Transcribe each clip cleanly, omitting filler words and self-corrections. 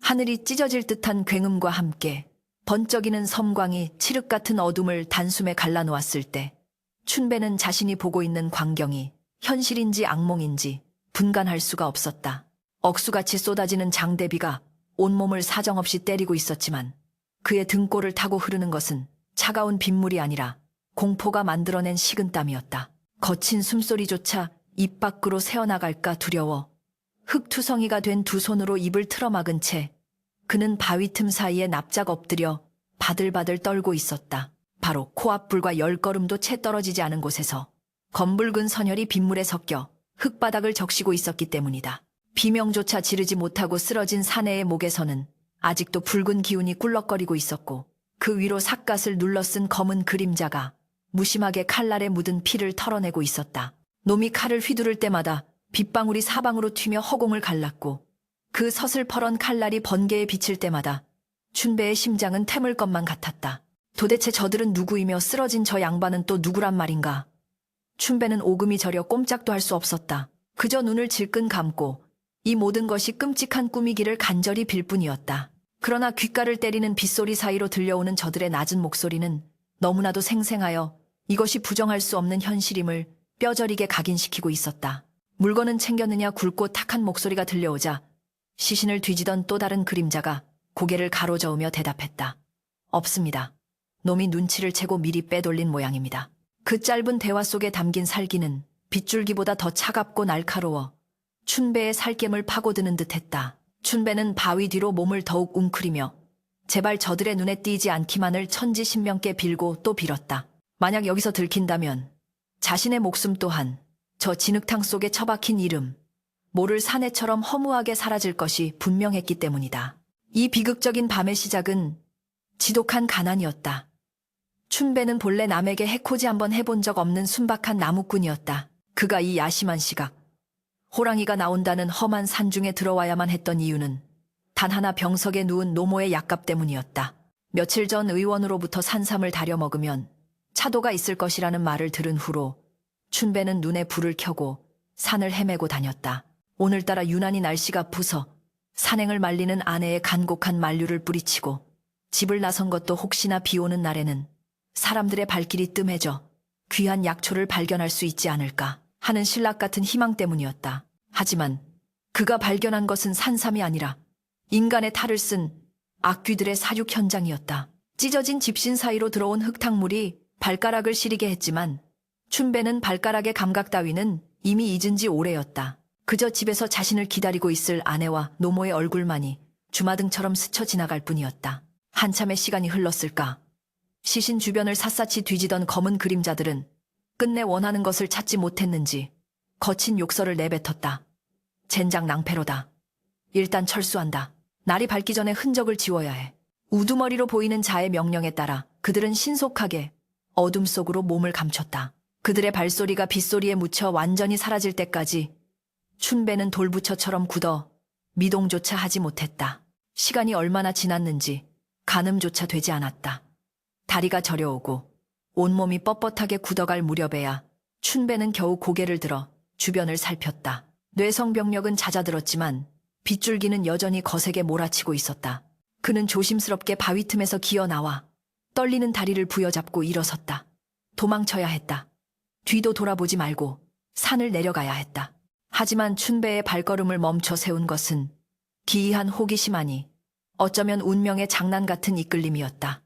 하늘이 찢어질 듯한 굉음과 함께 번쩍이는 섬광이 칠흑 같은 어둠을 단숨에 갈라놓았을 때 춘배는 자신이 보고 있는 광경이 현실인지 악몽인지 분간할 수가 없었다. 억수같이 쏟아지는 장대비가 온몸을 사정없이 때리고 있었지만 그의 등골을 타고 흐르는 것은 차가운 빗물이 아니라 공포가 만들어낸 식은땀이었다. 거친 숨소리조차 입 밖으로 새어나갈까 두려워 흙투성이가 된 두 손으로 입을 틀어막은 채 그는 바위 틈 사이에 납작 엎드려 바들바들 떨고 있었다. 바로 코앞불과 10걸음도 채 떨어지지 않은 곳에서 검붉은 선혈이 빗물에 섞여 흙바닥을 적시고 있었기 때문이다. 비명조차 지르지 못하고 쓰러진 사내의 목에서는 아직도 붉은 기운이 꿀럭거리고 있었고 그 위로 삿갓을 눌러쓴 검은 그림자가 무심하게 칼날에 묻은 피를 털어내고 있었다. 놈이 칼을 휘두를 때마다 빗방울이 사방으로 튀며 허공을 갈랐고 그 서슬퍼런 칼날이 번개에 비칠 때마다 춘배의 심장은 태물 것만 같았다. 도대체 저들은 누구이며 쓰러진 저 양반은 또 누구란 말인가. 춘배는 오금이 저려 꼼짝도 할 수 없었다. 그저 눈을 질끈 감고 이 모든 것이 끔찍한 꿈이기를 간절히 빌 뿐이었다. 그러나 귓가를 때리는 빗소리 사이로 들려오는 저들의 낮은 목소리는 너무나도 생생하여 이것이 부정할 수 없는 현실임을 뼈저리게 각인시키고 있었다. 물건은 챙겼느냐 굵고 탁한 목소리가 들려오자 시신을 뒤지던 또 다른 그림자가 고개를 가로저으며 대답했다. 없습니다. 놈이 눈치를 채고 미리 빼돌린 모양입니다. 그 짧은 대화 속에 담긴 살기는 빗줄기보다 더 차갑고 날카로워 춘배의 살겜을 파고드는 듯했다. 춘배는 바위 뒤로 몸을 더욱 웅크리며 제발 저들의 눈에 띄지 않기만을 천지신명께 빌고 또 빌었다. 만약 여기서 들킨다면 자신의 목숨 또한 저 진흙탕 속에 처박힌 이름, 모를 사내처럼 허무하게 사라질 것이 분명했기 때문이다. 이 비극적인 밤의 시작은 지독한 가난이었다. 춘배는 본래 남에게 해코지 한번 해본 적 없는 순박한 나무꾼이었다. 그가 이 야심한 시각, 호랑이가 나온다는 험한 산중에 들어와야만 했던 이유는 단 하나 병석에 누운 노모의 약값 때문이었다. 며칠 전 의원으로부터 산삼을 다려 먹으면 차도가 있을 것이라는 말을 들은 후로 춘배는 눈에 불을 켜고 산을 헤매고 다녔다. 오늘따라 유난히 날씨가 부서 산행을 말리는 아내의 간곡한 만류를 뿌리치고 집을 나선 것도 혹시나 비 오는 날에는 사람들의 발길이 뜸해져 귀한 약초를 발견할 수 있지 않을까 하는 신락 같은 희망 때문이었다. 하지만 그가 발견한 것은 산삼이 아니라 인간의 탈을 쓴 악귀들의 사육 현장이었다. 찢어진 집신 사이로 들어온 흙탕물이 발가락을 시리게 했지만 춘배는 발가락의 감각 따위는 이미 잊은 지 오래였다. 그저 집에서 자신을 기다리고 있을 아내와 노모의 얼굴만이 주마등처럼 스쳐 지나갈 뿐이었다. 한참의 시간이 흘렀을까. 시신 주변을 샅샅이 뒤지던 검은 그림자들은 끝내 원하는 것을 찾지 못했는지 거친 욕설을 내뱉었다. 젠장 낭패로다. 일단 철수한다. 날이 밝기 전에 흔적을 지워야 해. 우두머리로 보이는 자의 명령에 따라 그들은 신속하게 어둠 속으로 몸을 감췄다. 그들의 발소리가 빗소리에 묻혀 완전히 사라질 때까지 춘배는 돌부처처럼 굳어 미동조차 하지 못했다. 시간이 얼마나 지났는지 가늠조차 되지 않았다. 다리가 저려오고 온몸이 뻣뻣하게 굳어갈 무렵에야 춘배는 겨우 고개를 들어 주변을 살폈다. 뇌성병력은 잦아들었지만 빗줄기는 여전히 거세게 몰아치고 있었다. 그는 조심스럽게 바위 틈에서 기어나와 떨리는 다리를 부여잡고 일어섰다. 도망쳐야 했다. 뒤도 돌아보지 말고 산을 내려가야 했다. 하지만 춘배의 발걸음을 멈춰 세운 것은 기이한 호기심 아니 어쩌면 운명의 장난 같은 이끌림이었다.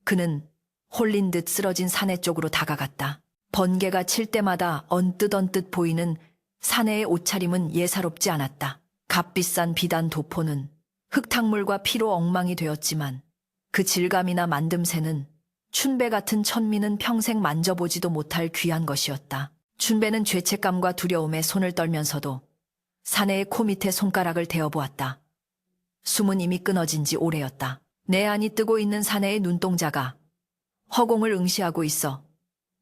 그는 홀린 듯 쓰러진 사내 쪽으로 다가갔다. 번개가 칠 때마다 언뜻 보이는 사내의 옷차림은 예사롭지 않았다. 값비싼 비단 도포는 흙탕물과 피로 엉망이 되었지만 그 질감이나 만듦새는 춘배 같은 천민은 평생 만져보지도 못할 귀한 것이었다. 춘배는 죄책감과 두려움에 손을 떨면서도 사내의 코 밑에 손가락을 대어보았다. 숨은 이미 끊어진 지 오래였다. 내 안이 뜨고 있는 사내의 눈동자가 허공을 응시하고 있어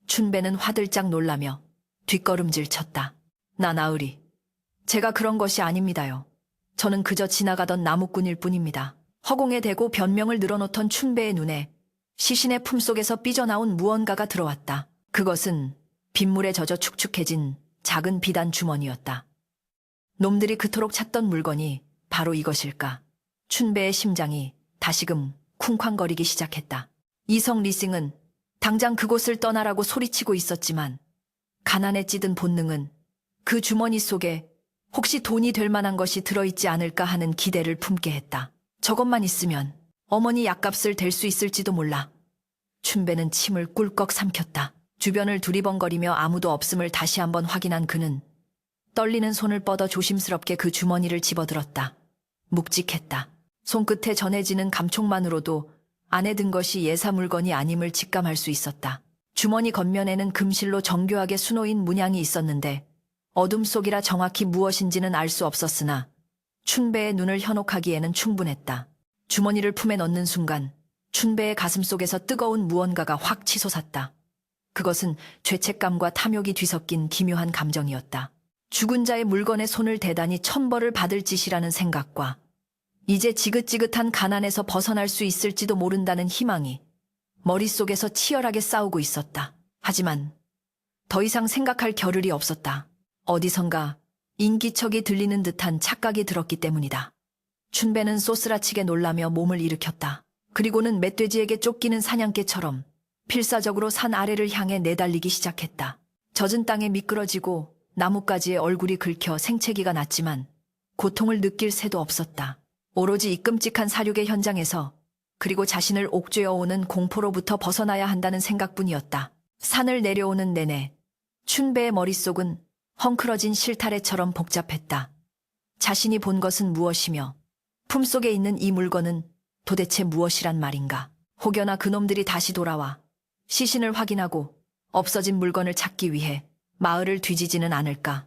춘배는 화들짝 놀라며 뒷걸음질 쳤다. 나 나으리. 제가 그런 것이 아닙니다요. 저는 그저 지나가던 나무꾼일 뿐입니다. 허공에 대고 변명을 늘어놓던 춘배의 눈에 시신의 품속에서 삐져나온 무언가가 들어왔다. 그것은 빗물에 젖어 축축해진 작은 비단 주머니였다. 놈들이 그토록 찾던 물건이 바로 이것일까. 춘배의 심장이 다시금 쿵쾅거리기 시작했다. 이성 리싱은 당장 그곳을 떠나라고 소리치고 있었지만 가난에 찌든 본능은 그 주머니 속에 혹시 돈이 될 만한 것이 들어있지 않을까 하는 기대를 품게 했다. 저것만 있으면 어머니 약값을 댈 수 있을지도 몰라. 춘배는 침을 꿀꺽 삼켰다. 주변을 두리번거리며 아무도 없음을 다시 한번 확인한 그는 떨리는 손을 뻗어 조심스럽게 그 주머니를 집어들었다. 묵직했다. 손끝에 전해지는 감촉만으로도 안에 든 것이 예사 물건이 아님을 직감할 수 있었다. 주머니 겉면에는 금실로 정교하게 수놓인 문양이 있었는데 어둠 속이라 정확히 무엇인지는 알 수 없었으나 춘배의 눈을 현혹하기에는 충분했다. 주머니를 품에 넣는 순간 춘배의 가슴속에서 뜨거운 무언가가 확 치솟았다. 그것은 죄책감과 탐욕이 뒤섞인 기묘한 감정이었다. 죽은 자의 물건에 손을 대다니 천벌을 받을 짓이라는 생각과 이제 지긋지긋한 가난에서 벗어날 수 있을지도 모른다는 희망이 머릿속에서 치열하게 싸우고 있었다. 하지만 더 이상 생각할 겨를이 없었다. 어디선가 인기척이 들리는 듯한 착각이 들었기 때문이다. 춘배는 쏘스라치게 놀라며 몸을 일으켰다. 그리고는 멧돼지에게 쫓기는 사냥개처럼 필사적으로 산 아래를 향해 내달리기 시작했다. 젖은 땅에 미끄러지고 나뭇가지에 얼굴이 긁혀 생채기가 났지만 고통을 느낄 새도 없었다. 오로지 이 끔찍한 사륙의 현장에서 그리고 자신을 옥죄어오는 공포로부터 벗어나야 한다는 생각뿐이었다. 산을 내려오는 내내 춘배의 머릿속은 헝클어진 실타래처럼 복잡했다. 자신이 본 것은 무엇이며 품속에 있는 이 물건은 도대체 무엇이란 말인가. 혹여나 그놈들이 다시 돌아와 시신을 확인하고 없어진 물건을 찾기 위해 마을을 뒤지지는 않을까.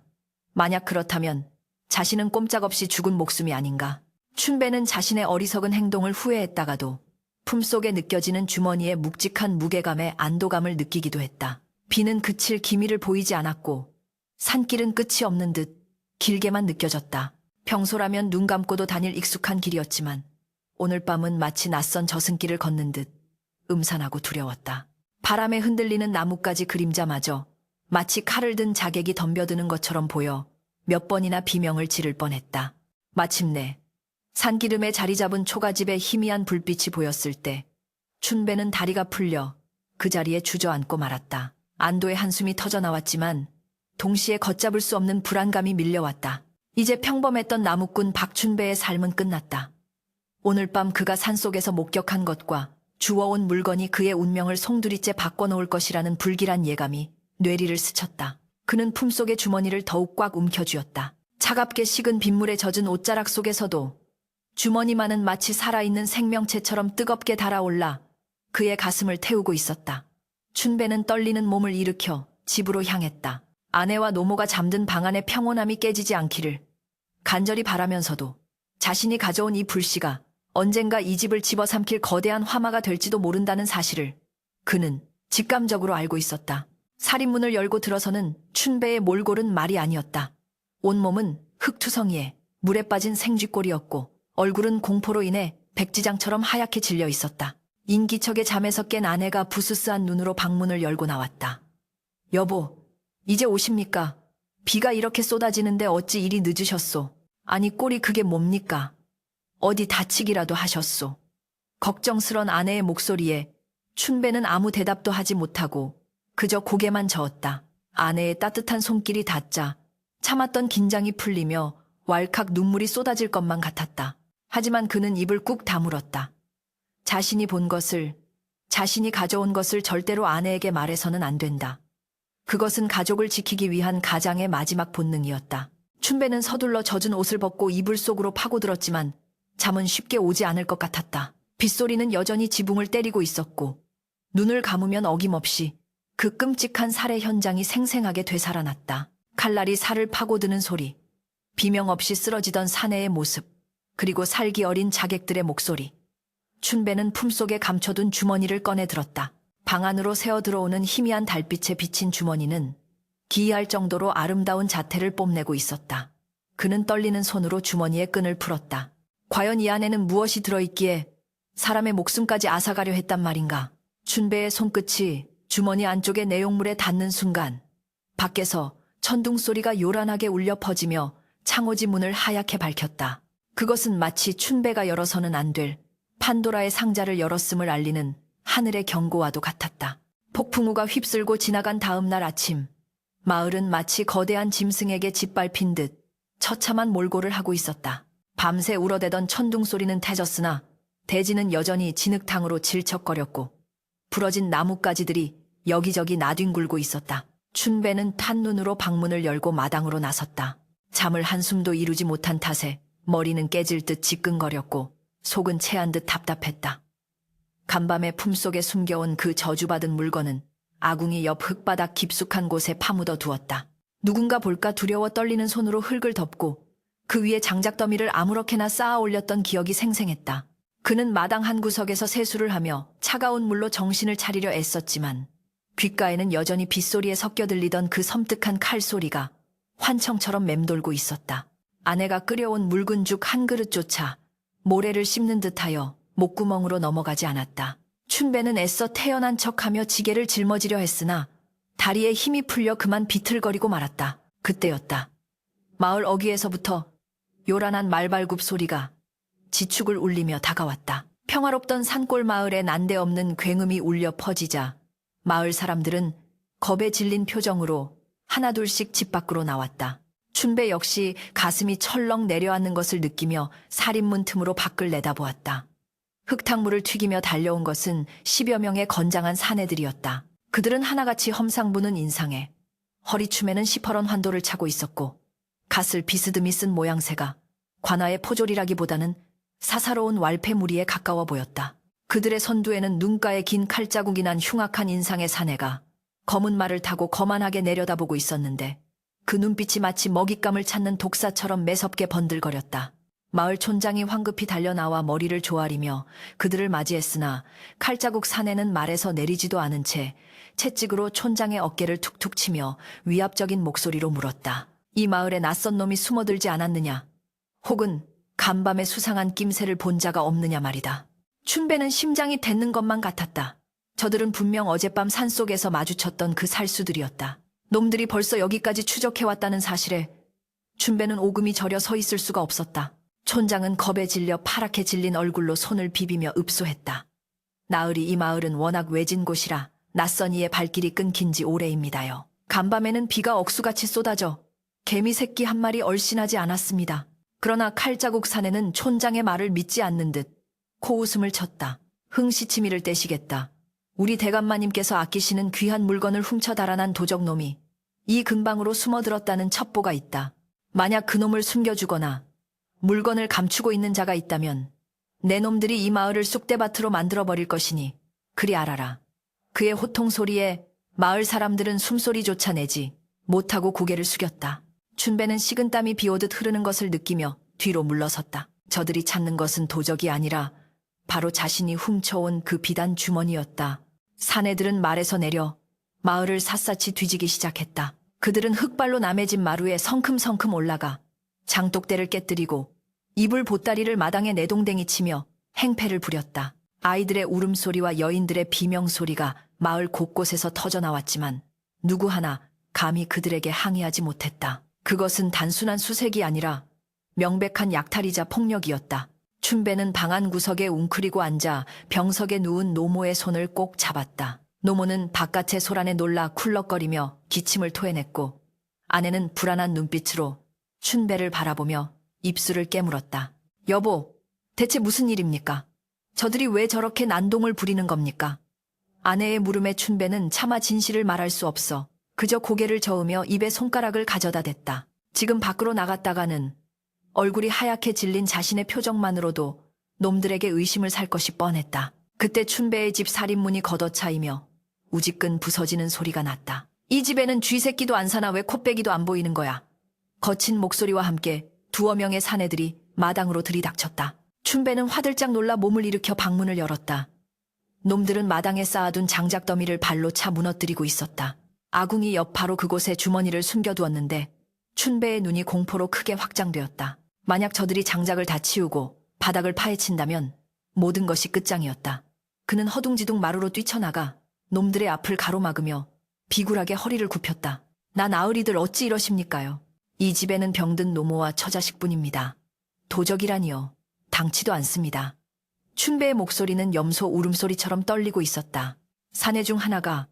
만약 그렇다면 자신은 꼼짝없이 죽은 목숨이 아닌가. 춘배는 자신의 어리석은 행동을 후회했다가도 품속에 느껴지는 주머니의 묵직한 무게감에 안도감을 느끼기도 했다. 비는 그칠 기미를 보이지 않았고 산길은 끝이 없는 듯 길게만 느껴졌다. 평소라면 눈 감고도 다닐 익숙한 길이었지만 오늘 밤은 마치 낯선 저승길을 걷는 듯 음산하고 두려웠다. 바람에 흔들리는 나뭇가지 그림자마저 마치 칼을 든 자객이 덤벼드는 것처럼 보여 몇 번이나 비명을 지를 뻔했다. 마침내 산기름에 자리 잡은 초가집에 희미한 불빛이 보였을 때 춘배는 다리가 풀려 그 자리에 주저앉고 말았다. 안도의 한숨이 터져나왔지만 동시에 걷잡을 수 없는 불안감이 밀려왔다. 이제 평범했던 나무꾼 박춘배의 삶은 끝났다. 오늘 밤 그가 산속에서 목격한 것과 주워온 물건이 그의 운명을 송두리째 바꿔놓을 것이라는 불길한 예감이 뇌리를 스쳤다. 그는 품속의 주머니를 더욱 꽉 움켜쥐었다. 차갑게 식은 빗물에 젖은 옷자락 속에서도 주머니만은 마치 살아있는 생명체처럼 뜨겁게 달아올라 그의 가슴을 태우고 있었다. 춘배는 떨리는 몸을 일으켜 집으로 향했다. 아내와 노모가 잠든 방 안의 평온함이 깨지지 않기를 간절히 바라면서도 자신이 가져온 이 불씨가 언젠가 이 집을 집어삼킬 거대한 화마가 될지도 모른다는 사실을 그는 직감적으로 알고 있었다. 살인문을 열고 들어서는 춘배의 몰골은 말이 아니었다. 온몸은 흙투성이에 물에 빠진 생쥐꼴이었고 얼굴은 공포로 인해 백지장처럼 하얗게 질려 있었다. 인기척의 잠에서 깬 아내가 부스스한 눈으로 방문을 열고 나왔다. 여보, 이제 오십니까? 비가 이렇게 쏟아지는데 어찌 이리 늦으셨소? 아니 꼴이 그게 뭡니까? 어디 다치기라도 하셨소? 걱정스런 아내의 목소리에 춘배는 아무 대답도 하지 못하고 그저 고개만 저었다. 아내의 따뜻한 손길이 닿자 참았던 긴장이 풀리며 왈칵 눈물이 쏟아질 것만 같았다. 하지만 그는 입을 꾹 다물었다. 자신이 본 것을, 자신이 가져온 것을 절대로 아내에게 말해서는 안 된다. 그것은 가족을 지키기 위한 가장의 마지막 본능이었다. 춘배는 서둘러 젖은 옷을 벗고 이불 속으로 파고들었지만 잠은 쉽게 오지 않을 것 같았다. 빗소리는 여전히 지붕을 때리고 있었고 눈을 감으면 어김없이 그 끔찍한 살해 현장이 생생하게 되살아났다. 칼날이 살을 파고드는 소리, 비명 없이 쓰러지던 사내의 모습, 그리고 살기 어린 자객들의 목소리. 춘배는 품속에 감춰둔 주머니를 꺼내 들었다. 방 안으로 새어 들어오는 희미한 달빛에 비친 주머니는 기이할 정도로 아름다운 자태를 뽐내고 있었다. 그는 떨리는 손으로 주머니의 끈을 풀었다. 과연 이 안에는 무엇이 들어있기에 사람의 목숨까지 앗아가려 했단 말인가. 춘배의 손끝이 주머니 안쪽의 내용물에 닿는 순간 밖에서 천둥 소리가 요란하게 울려 퍼지며 창호지 문을 하얗게 밝혔다. 그것은 마치 춘배가 열어서는 안 될 판도라의 상자를 열었음을 알리는 하늘의 경고와도 같았다. 폭풍우가 휩쓸고 지나간 다음 날 아침, 마을은 마치 거대한 짐승에게 짓밟힌 듯 처참한 몰골을 하고 있었다. 밤새 울어대던 천둥 소리는 태졌으나 대지는 여전히 진흙탕으로 질척거렸고 부러진 나뭇가지들이 여기저기 나뒹굴고 있었다. 춘배는 탄 눈으로 방문을 열고 마당으로 나섰다. 잠을 한숨도 이루지 못한 탓에 머리는 깨질 듯 지끈거렸고 속은 체한 듯 답답했다. 간밤에 품속에 숨겨온 그 저주받은 물건은 아궁이 옆 흙바닥 깊숙한 곳에 파묻어 두었다. 누군가 볼까 두려워 떨리는 손으로 흙을 덮고 그 위에 장작더미를 아무렇게나 쌓아 올렸던 기억이 생생했다. 그는 마당 한 구석에서 세수를 하며 차가운 물로 정신을 차리려 애썼지만 귓가에는 여전히 빗소리에 섞여 들리던 그 섬뜩한 칼소리가 환청처럼 맴돌고 있었다. 아내가 끓여온 묽은 죽 한 그릇조차 모래를 씹는 듯하여 목구멍으로 넘어가지 않았다. 춘배는 애써 태연한 척하며 지게를 짊어지려 했으나 다리에 힘이 풀려 그만 비틀거리고 말았다. 그때였다. 마을 어귀에서부터 요란한 말발굽 소리가 지축을 울리며 다가왔다. 평화롭던 산골 마을에 난데없는 굉음이 울려 퍼지자 마을 사람들은 겁에 질린 표정으로 하나둘씩 집 밖으로 나왔다. 춘배 역시 가슴이 철렁 내려앉는 것을 느끼며 살인문 틈으로 밖을 내다보았다. 흙탕물을 튀기며 달려온 것은 10여 명의 건장한 사내들이었다. 그들은 하나같이 험상부는 인상에 허리춤에는 시퍼런 환도를 차고 있었고 갓을 비스듬히 쓴 모양새가 관아의 포졸이라기보다는 사사로운 왈패무리에 가까워 보였다. 그들의 선두에는 눈가에 긴 칼자국이 난 흉악한 인상의 사내가 검은 말을 타고 거만하게 내려다보고 있었는데 그 눈빛이 마치 먹잇감을 찾는 독사처럼 매섭게 번들거렸다. 마을 촌장이 황급히 달려나와 머리를 조아리며 그들을 맞이했으나 칼자국 사내는 말에서 내리지도 않은 채 채찍으로 촌장의 어깨를 툭툭 치며 위압적인 목소리로 물었다. 이 마을에 낯선 놈이 숨어들지 않았느냐? 혹은 간밤에 수상한 낌새를 본 자가 없느냐 말이다. 춘배는 심장이 댔는 것만 같았다. 저들은 분명 어젯밤 산속에서 마주쳤던 그 살수들이었다. 놈들이 벌써 여기까지 추적해왔다는 사실에 춘배는 오금이 저려 서 있을 수가 없었다. 촌장은 겁에 질려 파랗게 질린 얼굴로 손을 비비며 읍소했다. 나으리 이 마을은 워낙 외진 곳이라 낯선 이의 발길이 끊긴 지 오래입니다요. 간밤에는 비가 억수같이 쏟아져 개미 새끼 한 마리 얼씬하지 않았습니다. 그러나 칼자국 사내는 촌장의 말을 믿지 않는 듯 코웃음을 쳤다. 흥시치미를 떼시겠다. 우리 대감마님께서 아끼시는 귀한 물건을 훔쳐 달아난 도적놈이 이 근방으로 숨어들었다는 첩보가 있다. 만약 그놈을 숨겨주거나 물건을 감추고 있는 자가 있다면 내 놈들이 이 마을을 쑥대밭으로 만들어버릴 것이니 그리 알아라. 그의 호통 소리에 마을 사람들은 숨소리조차 내지 못하고 고개를 숙였다. 춘배는 식은땀이 비오듯 흐르는 것을 느끼며 뒤로 물러섰다. 저들이 찾는 것은 도적이 아니라 바로 자신이 훔쳐온 그 비단 주머니였다. 사내들은 말에서 내려 마을을 샅샅이 뒤지기 시작했다. 그들은 흙발로 남의 집 마루에 성큼성큼 올라가 장독대를 깨뜨리고 이불 보따리를 마당에 내동댕이 치며 행패를 부렸다. 아이들의 울음소리와 여인들의 비명소리가 마을 곳곳에서 터져나왔지만 누구 하나 감히 그들에게 항의하지 못했다. 그것은 단순한 수색이 아니라 명백한 약탈이자 폭력이었다. 춘배는 방 안 구석에 웅크리고 앉아 병석에 누운 노모의 손을 꼭 잡았다. 노모는 바깥의 소란에 놀라 쿨럭거리며 기침을 토해냈고 아내는 불안한 눈빛으로 춘배를 바라보며 입술을 깨물었다. 여보, 대체 무슨 일입니까? 저들이 왜 저렇게 난동을 부리는 겁니까? 아내의 물음에 춘배는 차마 진실을 말할 수 없어 그저 고개를 저으며 입에 손가락을 가져다 댔다. 지금 밖으로 나갔다가는 얼굴이 하얗게 질린 자신의 표정만으로도 놈들에게 의심을 살 것이 뻔했다. 그때 춘배의 집 살인문이 걷어차이며 우지끈 부서지는 소리가 났다. 이 집에는 쥐새끼도 안 사나 왜 코빼기도 안 보이는 거야? 거친 목소리와 함께 두어 명의 사내들이 마당으로 들이닥쳤다. 춘배는 화들짝 놀라 몸을 일으켜 방문을 열었다. 놈들은 마당에 쌓아둔 장작더미를 발로 차 무너뜨리고 있었다. 아궁이 옆 바로 그곳에 주머니를 숨겨두었는데 춘배의 눈이 공포로 크게 확장되었다. 만약 저들이 장작을 다 치우고 바닥을 파헤친다면 모든 것이 끝장이었다. 그는 허둥지둥 마루로 뛰쳐나가 놈들의 앞을 가로막으며 비굴하게 허리를 굽혔다. 나 나으리들 어찌 이러십니까요? 이 집에는 병든 노모와 처자식뿐입니다. 도적이라니요. 당치도 않습니다. 춘배의 목소리는 염소 울음소리처럼 떨리고 있었다. 사내 중 하나가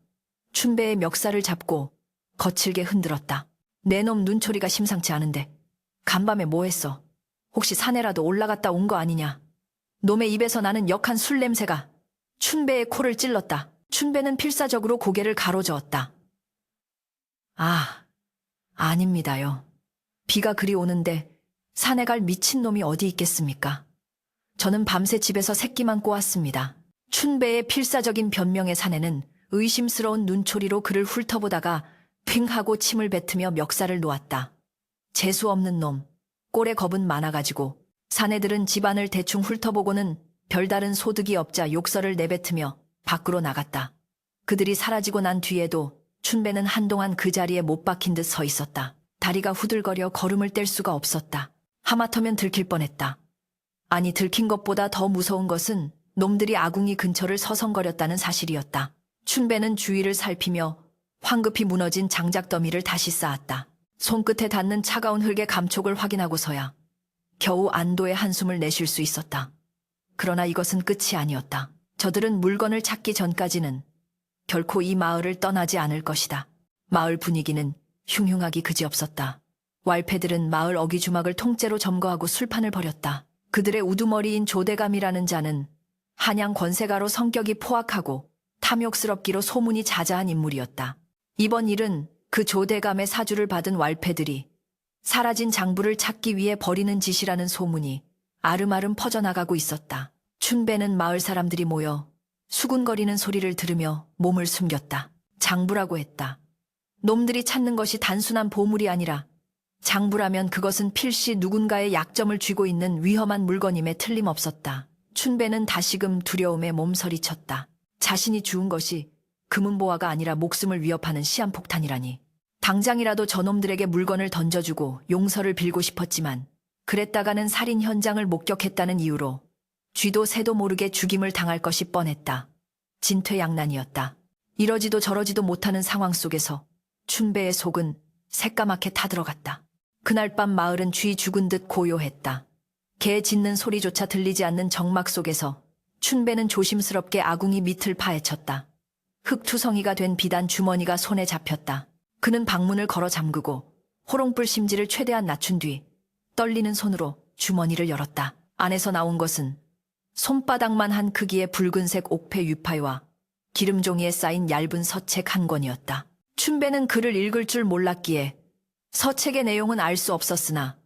춘배의 멱살을 잡고 거칠게 흔들었다. 내 놈 눈초리가 심상치 않은데 간밤에 뭐 했어? 혹시 산에라도 올라갔다 온 거 아니냐? 놈의 입에서 나는 역한 술 냄새가 춘배의 코를 찔렀다. 춘배는 필사적으로 고개를 가로저었다. 아닙니다요. 비가 그리 오는데 산에 갈 미친놈이 어디 있겠습니까? 저는 밤새 집에서 새끼만 꼬았습니다. 춘배의 필사적인 변명의 사내는 의심스러운 눈초리로 그를 훑어보다가 핑 하고 침을 뱉으며 멱살을 놓았다. 재수 없는 놈, 꼴에 겁은 많아가지고 사내들은 집안을 대충 훑어보고는 별다른 소득이 없자 욕설을 내뱉으며 밖으로 나갔다. 그들이 사라지고 난 뒤에도 춘배는 한동안 그 자리에 못 박힌 듯 서 있었다. 다리가 후들거려 걸음을 뗄 수가 없었다. 하마터면 들킬 뻔했다. 아니, 들킨 것보다 더 무서운 것은 놈들이 아궁이 근처를 서성거렸다는 사실이었다. 춘배는 주위를 살피며 황급히 무너진 장작더미를 다시 쌓았다. 손끝에 닿는 차가운 흙의 감촉을 확인하고서야 겨우 안도의 한숨을 내쉴 수 있었다. 그러나 이것은 끝이 아니었다. 저들은 물건을 찾기 전까지는 결코 이 마을을 떠나지 않을 것이다. 마을 분위기는 흉흉하기 그지없었다. 왈패들은 마을 어기주막을 통째로 점거하고 술판을 벌였다. 그들의 우두머리인 조대감이라는 자는 한양 권세가로 성격이 포악하고 탐욕스럽기로 소문이 자자한 인물이었다. 이번 일은 그 조대감의 사주를 받은 왈패들이 사라진 장부를 찾기 위해 벌이는 짓이라는 소문이 아름아름 퍼져나가고 있었다. 춘배는 마을 사람들이 모여 수군거리는 소리를 들으며 몸을 숨겼다. 장부라고 했다. 놈들이 찾는 것이 단순한 보물이 아니라 장부라면 그것은 필시 누군가의 약점을 쥐고 있는 위험한 물건임에 틀림없었다. 춘배는 다시금 두려움에 몸서리쳤다. 자신이 주운 것이 금은보화가 아니라 목숨을 위협하는 시한폭탄이라니. 당장이라도 저놈들에게 물건을 던져주고 용서를 빌고 싶었지만 그랬다가는 살인 현장을 목격했다는 이유로 쥐도 새도 모르게 죽임을 당할 것이 뻔했다. 진퇴양난이었다. 이러지도 저러지도 못하는 상황 속에서 춘배의 속은 새까맣게 타들어갔다. 그날 밤 마을은 쥐 죽은 듯 고요했다. 개 짖는 소리조차 들리지 않는 정막 속에서 춘배는 조심스럽게 아궁이 밑을 파헤쳤다. 흙투성이가 된 비단 주머니가 손에 잡혔다. 그는 방문을 걸어 잠그고 호롱불 심지를 최대한 낮춘 뒤 떨리는 손으로 주머니를 열었다. 안에서 나온 것은 손바닥만 한 크기의 붉은색 옥패 유파와 기름종이에 쌓인 얇은 서책 한 권이었다. 춘배는 글을 읽을 줄 몰랐기에 서책의 내용은 알 수 없었으나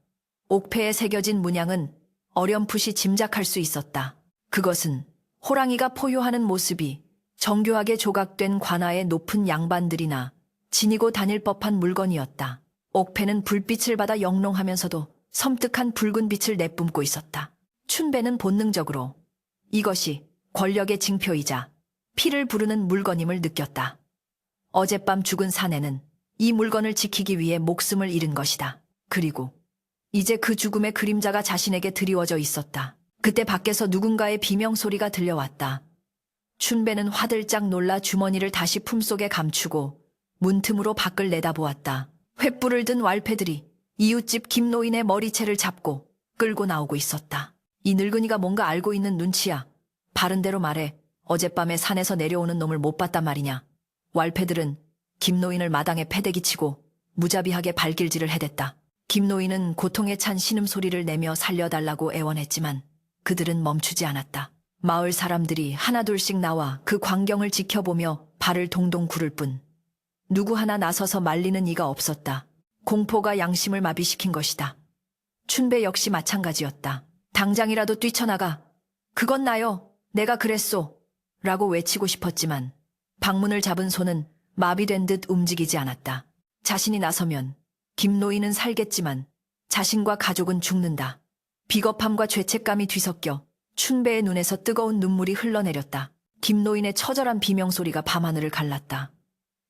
옥패에 새겨진 문양은 어렴풋이 짐작할 수 있었다. 그것은 호랑이가 포효하는 모습이 정교하게 조각된 관아의 높은 양반들이나 지니고 다닐 법한 물건이었다. 옥패는 불빛을 받아 영롱하면서도 섬뜩한 붉은 빛을 내뿜고 있었다. 춘배는 본능적으로 이것이 권력의 징표이자 피를 부르는 물건임을 느꼈다. 어젯밤 죽은 사내는 이 물건을 지키기 위해 목숨을 잃은 것이다. 그리고 이제 그 죽음의 그림자가 자신에게 드리워져 있었다. 그때 밖에서 누군가의 비명소리가 들려왔다. 춘배는 화들짝 놀라 주머니를 다시 품속에 감추고 문틈으로 밖을 내다보았다. 횃불을 든 왈패들이 이웃집 김노인의 머리채를 잡고 끌고 나오고 있었다. 이 늙은이가 뭔가 알고 있는 눈치야. 바른대로 말해 어젯밤에 산에서 내려오는 놈을 못 봤단 말이냐. 왈패들은 김노인을 마당에 패대기 치고 무자비하게 발길질을 해댔다. 김노인은 고통에 찬 신음소리를 내며 살려달라고 애원했지만 그들은 멈추지 않았다. 마을 사람들이 하나둘씩 나와 그 광경을 지켜보며 발을 동동 구를 뿐 누구 하나 나서서 말리는 이가 없었다. 공포가 양심을 마비시킨 것이다. 춘배 역시 마찬가지였다. 당장이라도 뛰쳐나가 그건 나요. 내가 그랬소. 라고 외치고 싶었지만 방문을 잡은 손은 마비된 듯 움직이지 않았다. 자신이 나서면 김노인은 살겠지만 자신과 가족은 죽는다. 비겁함과 죄책감이 뒤섞여 춘배의 눈에서 뜨거운 눈물이 흘러내렸다. 김노인의 처절한 비명소리가 밤하늘을 갈랐다.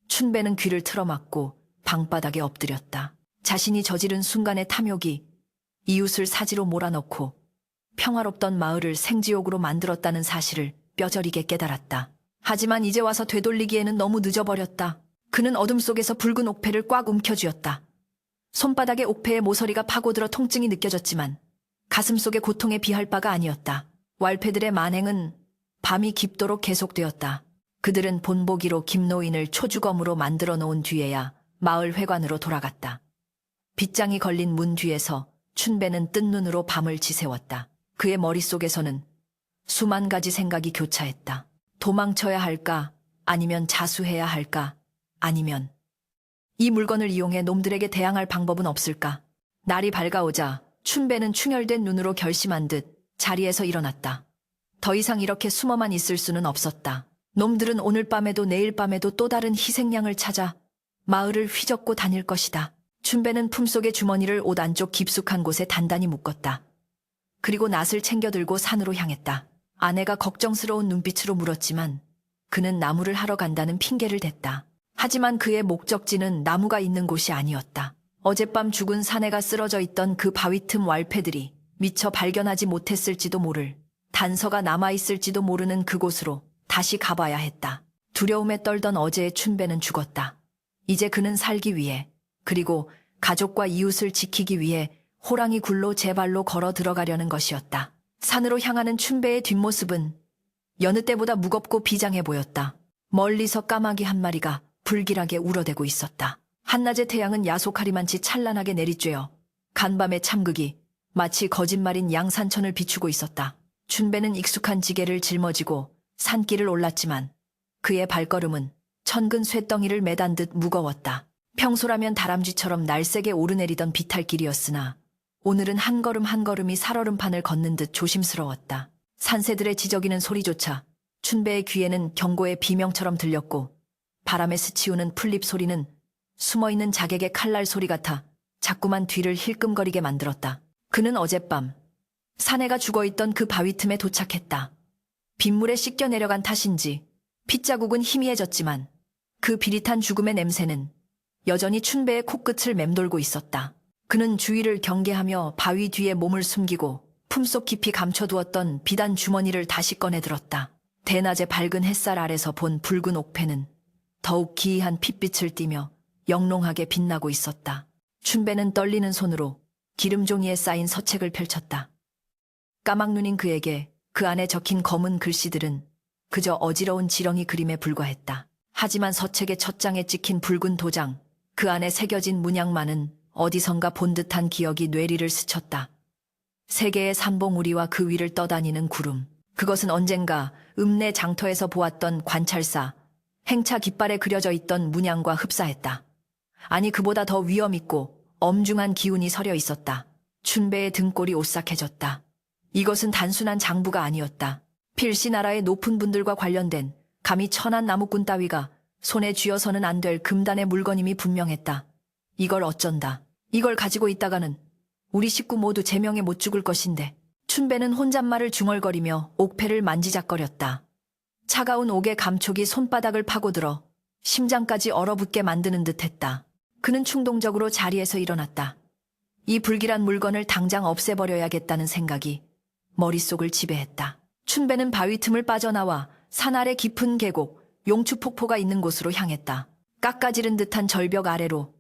춘배는 귀를 틀어막고 방바닥에 엎드렸다. 자신이 저지른 순간의 탐욕이 이웃을 사지로 몰아넣고 평화롭던 마을을 생지옥으로 만들었다는 사실을 뼈저리게 깨달았다. 하지만 이제 와서 되돌리기에는 너무 늦어버렸다. 그는 어둠 속에서 붉은 옥패를 꽉 움켜쥐었다. 손바닥에 옥패의 모서리가 파고들어 통증이 느껴졌지만 가슴속의 고통에 비할 바가 아니었다. 왈패들의 만행은 밤이 깊도록 계속되었다. 그들은 본보기로 김노인을 초주검으로 만들어 놓은 뒤에야 마을 회관으로 돌아갔다. 빗장이 걸린 문 뒤에서 춘배는 뜬 눈으로 밤을 지새웠다. 그의 머릿속에서는 수만 가지 생각이 교차했다. 도망쳐야 할까? 아니면 자수해야 할까? 아니면 이 물건을 이용해 놈들에게 대항할 방법은 없을까? 날이 밝아오자 춘배는 충혈된 눈으로 결심한 듯 자리에서 일어났다. 더 이상 이렇게 숨어만 있을 수는 없었다. 놈들은 오늘 밤에도 내일 밤에도 또 다른 희생양을 찾아 마을을 휘젓고 다닐 것이다. 춘배는 품속의 주머니를 옷 안쪽 깊숙한 곳에 단단히 묶었다. 그리고 낫을 챙겨 들고 산으로 향했다. 아내가 걱정스러운 눈빛으로 물었지만 그는 나무를 하러 간다는 핑계를 댔다. 하지만 그의 목적지는 나무가 있는 곳이 아니었다. 어젯밤 죽은 사내가 쓰러져 있던 그 바위 틈 왈패들이 미처 발견하지 못했을지도 모를, 단서가 남아있을지도 모르는 그곳으로 다시 가봐야 했다. 두려움에 떨던 어제의 춘배는 죽었다. 이제 그는 살기 위해, 그리고 가족과 이웃을 지키기 위해 호랑이 굴로 제 발로 걸어 들어가려는 것이었다. 산으로 향하는 춘배의 뒷모습은 여느 때보다 무겁고 비장해 보였다. 멀리서 까마귀 한 마리가 불길하게 울어대고 있었다. 한낮의 태양은 야속하리만치 찬란하게 내리쬐어 간밤의 참극이 마치 거짓말인 양산천을 비추고 있었다. 춘배는 익숙한 지게를 짊어지고 산길을 올랐지만 그의 발걸음은 천근 쇳덩이를 매단 듯 무거웠다. 평소라면 다람쥐처럼 날쌔게 오르내리던 비탈길이었으나 오늘은 한 걸음 한 걸음이 살얼음판을 걷는 듯 조심스러웠다. 산새들의 지저귀는 소리조차 춘배의 귀에는 경고의 비명처럼 들렸고 바람에 스치우는 풀잎 소리는 숨어있는 자객의 칼날 소리 같아 자꾸만 뒤를 힐끔거리게 만들었다. 그는 어젯밤 사내가 죽어있던 그 바위 틈에 도착했다. 빗물에 씻겨 내려간 탓인지 핏자국은 희미해졌지만 그 비릿한 죽음의 냄새는 여전히 춘배의 코끝을 맴돌고 있었다. 그는 주위를 경계하며 바위 뒤에 몸을 숨기고 품속 깊이 감춰두었던 비단 주머니를 다시 꺼내 들었다. 대낮의 밝은 햇살 아래서 본 붉은 옥패는 더욱 기이한 핏빛을 띠며 영롱하게 빛나고 있었다. 춘배는 떨리는 손으로 기름종이에 쌓인 서책을 펼쳤다. 까막눈인 그에게 그 안에 적힌 검은 글씨들은 그저 어지러운 지렁이 그림에 불과했다. 하지만 서책의 첫 장에 찍힌 붉은 도장, 그 안에 새겨진 문양만은 어디선가 본 듯한 기억이 뇌리를 스쳤다. 세계의 삼봉우리와 그 위를 떠다니는 구름. 그것은 언젠가 읍내 장터에서 보았던 관찰사, 행차 깃발에 그려져 있던 문양과 흡사했다. 아니, 그보다 더 위엄있고 엄중한 기운이 서려 있었다. 춘배의 등골이 오싹해졌다. 이것은 단순한 장부가 아니었다. 필시 나라의 높은 분들과 관련된 감히 천한 나무꾼 따위가 손에 쥐어서는 안 될 금단의 물건임이 분명했다. 이걸 어쩐다. 이걸 가지고 있다가는 우리 식구 모두 제명에 못 죽을 것인데. 춘배는 혼잣말을 중얼거리며 옥패를 만지작거렸다. 차가운 옥의 감촉이 손바닥을 파고들어 심장까지 얼어붙게 만드는 듯했다. 그는 충동적으로 자리에서 일어났다. 이 불길한 물건을 당장 없애버려야겠다는 생각이 머릿속을 지배했다. 춘배는 바위 틈을 빠져나와 산 아래 깊은 계곡, 용추폭포가 있는 곳으로 향했다. 깎아지른 듯한 절벽 아래로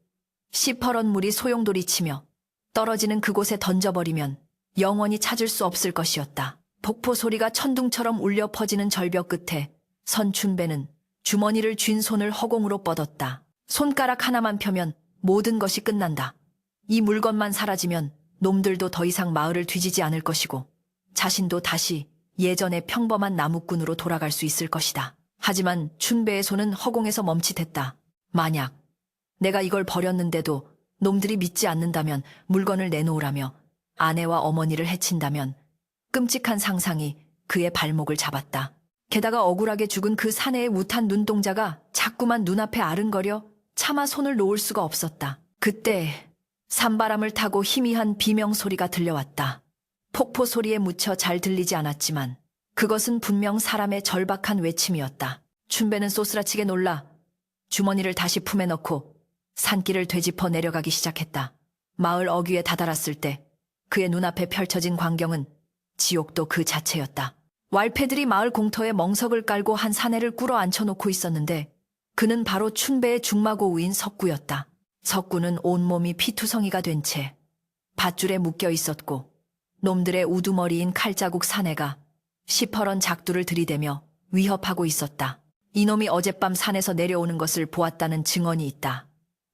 시퍼런 물이 소용돌이치며 떨어지는 그곳에 던져버리면 영원히 찾을 수 없을 것이었다. 폭포 소리가 천둥처럼 울려 퍼지는 절벽 끝에 선 춘배는 주머니를 쥔 손을 허공으로 뻗었다. 손가락 하나만 펴면 모든 것이 끝난다. 이 물건만 사라지면 놈들도 더 이상 마을을 뒤지지 않을 것이고 자신도 다시 예전의 평범한 나무꾼으로 돌아갈 수 있을 것이다. 하지만 춘배의 손은 허공에서 멈칫했다. 만약 내가 이걸 버렸는데도 놈들이 믿지 않는다면, 물건을 내놓으라며 아내와 어머니를 해친다면, 끔찍한 상상이 그의 발목을 잡았다. 게다가 억울하게 죽은 그 사내의 우탄 눈동자가 자꾸만 눈앞에 아른거려 차마 손을 놓을 수가 없었다. 그때 산바람을 타고 희미한 비명소리가 들려왔다. 폭포 소리에 묻혀 잘 들리지 않았지만 그것은 분명 사람의 절박한 외침이었다. 춘배는 쏘스라치게 놀라 주머니를 다시 품에 넣고 산길을 되짚어 내려가기 시작했다. 마을 어귀에 다다랐을 때 그의 눈앞에 펼쳐진 광경은 지옥도 그 자체였다. 왈패들이 마을 공터에 멍석을 깔고 한 사내를 꿇어 앉혀놓고 있었는데 그는 바로 춘배의 중마고우인 석구였다. 석구는 온몸이 피투성이가 된 채 밧줄에 묶여 있었고 놈들의 우두머리인 칼자국 사내가 시퍼런 작두를 들이대며 위협하고 있었다. 이놈이 어젯밤 산에서 내려오는 것을 보았다는 증언이 있다.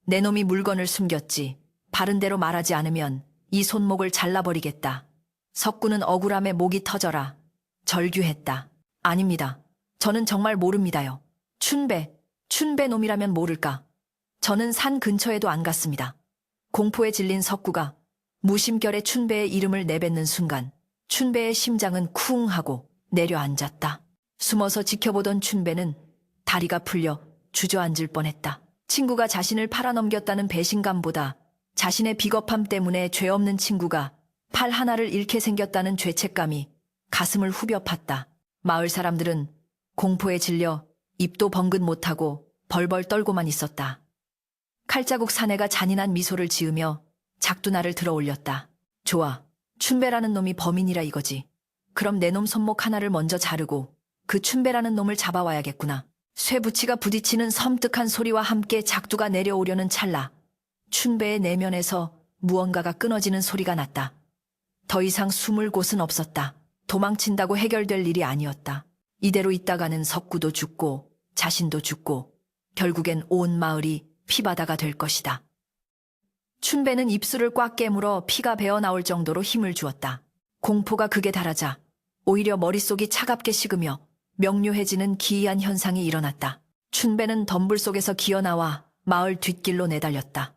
내 놈이 물건을 숨겼지. 바른 대로 말하지 않으면 이 손목을 잘라버리겠다. 석구는 억울함에 목이 터져라 절규했다. 아닙니다. 저는 정말 모릅니다요. 춘배 놈이라면 모를까. 저는 산 근처에도 안 갔습니다. 공포에 질린 석구가 무심결에 춘배의 이름을 내뱉는 순간 춘배의 심장은 쿵 하고 내려앉았다. 숨어서 지켜보던 춘배는 다리가 풀려 주저앉을 뻔했다. 친구가 자신을 팔아넘겼다는 배신감보다 자신의 비겁함 때문에 죄 없는 친구가 팔 하나를 잃게 생겼다는 죄책감이 가슴을 후벼 팠다. 마을 사람들은 공포에 질려 입도 번긋 못하고 벌벌 떨고만 있었다. 칼자국 사내가 잔인한 미소를 지으며 작두날을 들어 올렸다. 좋아. 춘배라는 놈이 범인이라 이거지. 그럼 내 놈 손목 하나를 먼저 자르고 그 춘배라는 놈을 잡아와야겠구나. 쇠붙이가 부딪히는 섬뜩한 소리와 함께 작두가 내려오려는 찰나 춘배의 내면에서 무언가가 끊어지는 소리가 났다. 더 이상 숨을 곳은 없었다. 도망친다고 해결될 일이 아니었다. 이대로 있다가는 석구도 죽고 자신도 죽고 결국엔 온 마을이 피바다가 될 것이다. 춘배는 입술을 꽉 깨물어 피가 배어나올 정도로 힘을 주었다. 공포가 극에 달하자 오히려 머릿속이 차갑게 식으며 명료해지는 기이한 현상이 일어났다. 춘배는 덤불 속에서 기어나와 마을 뒷길로 내달렸다.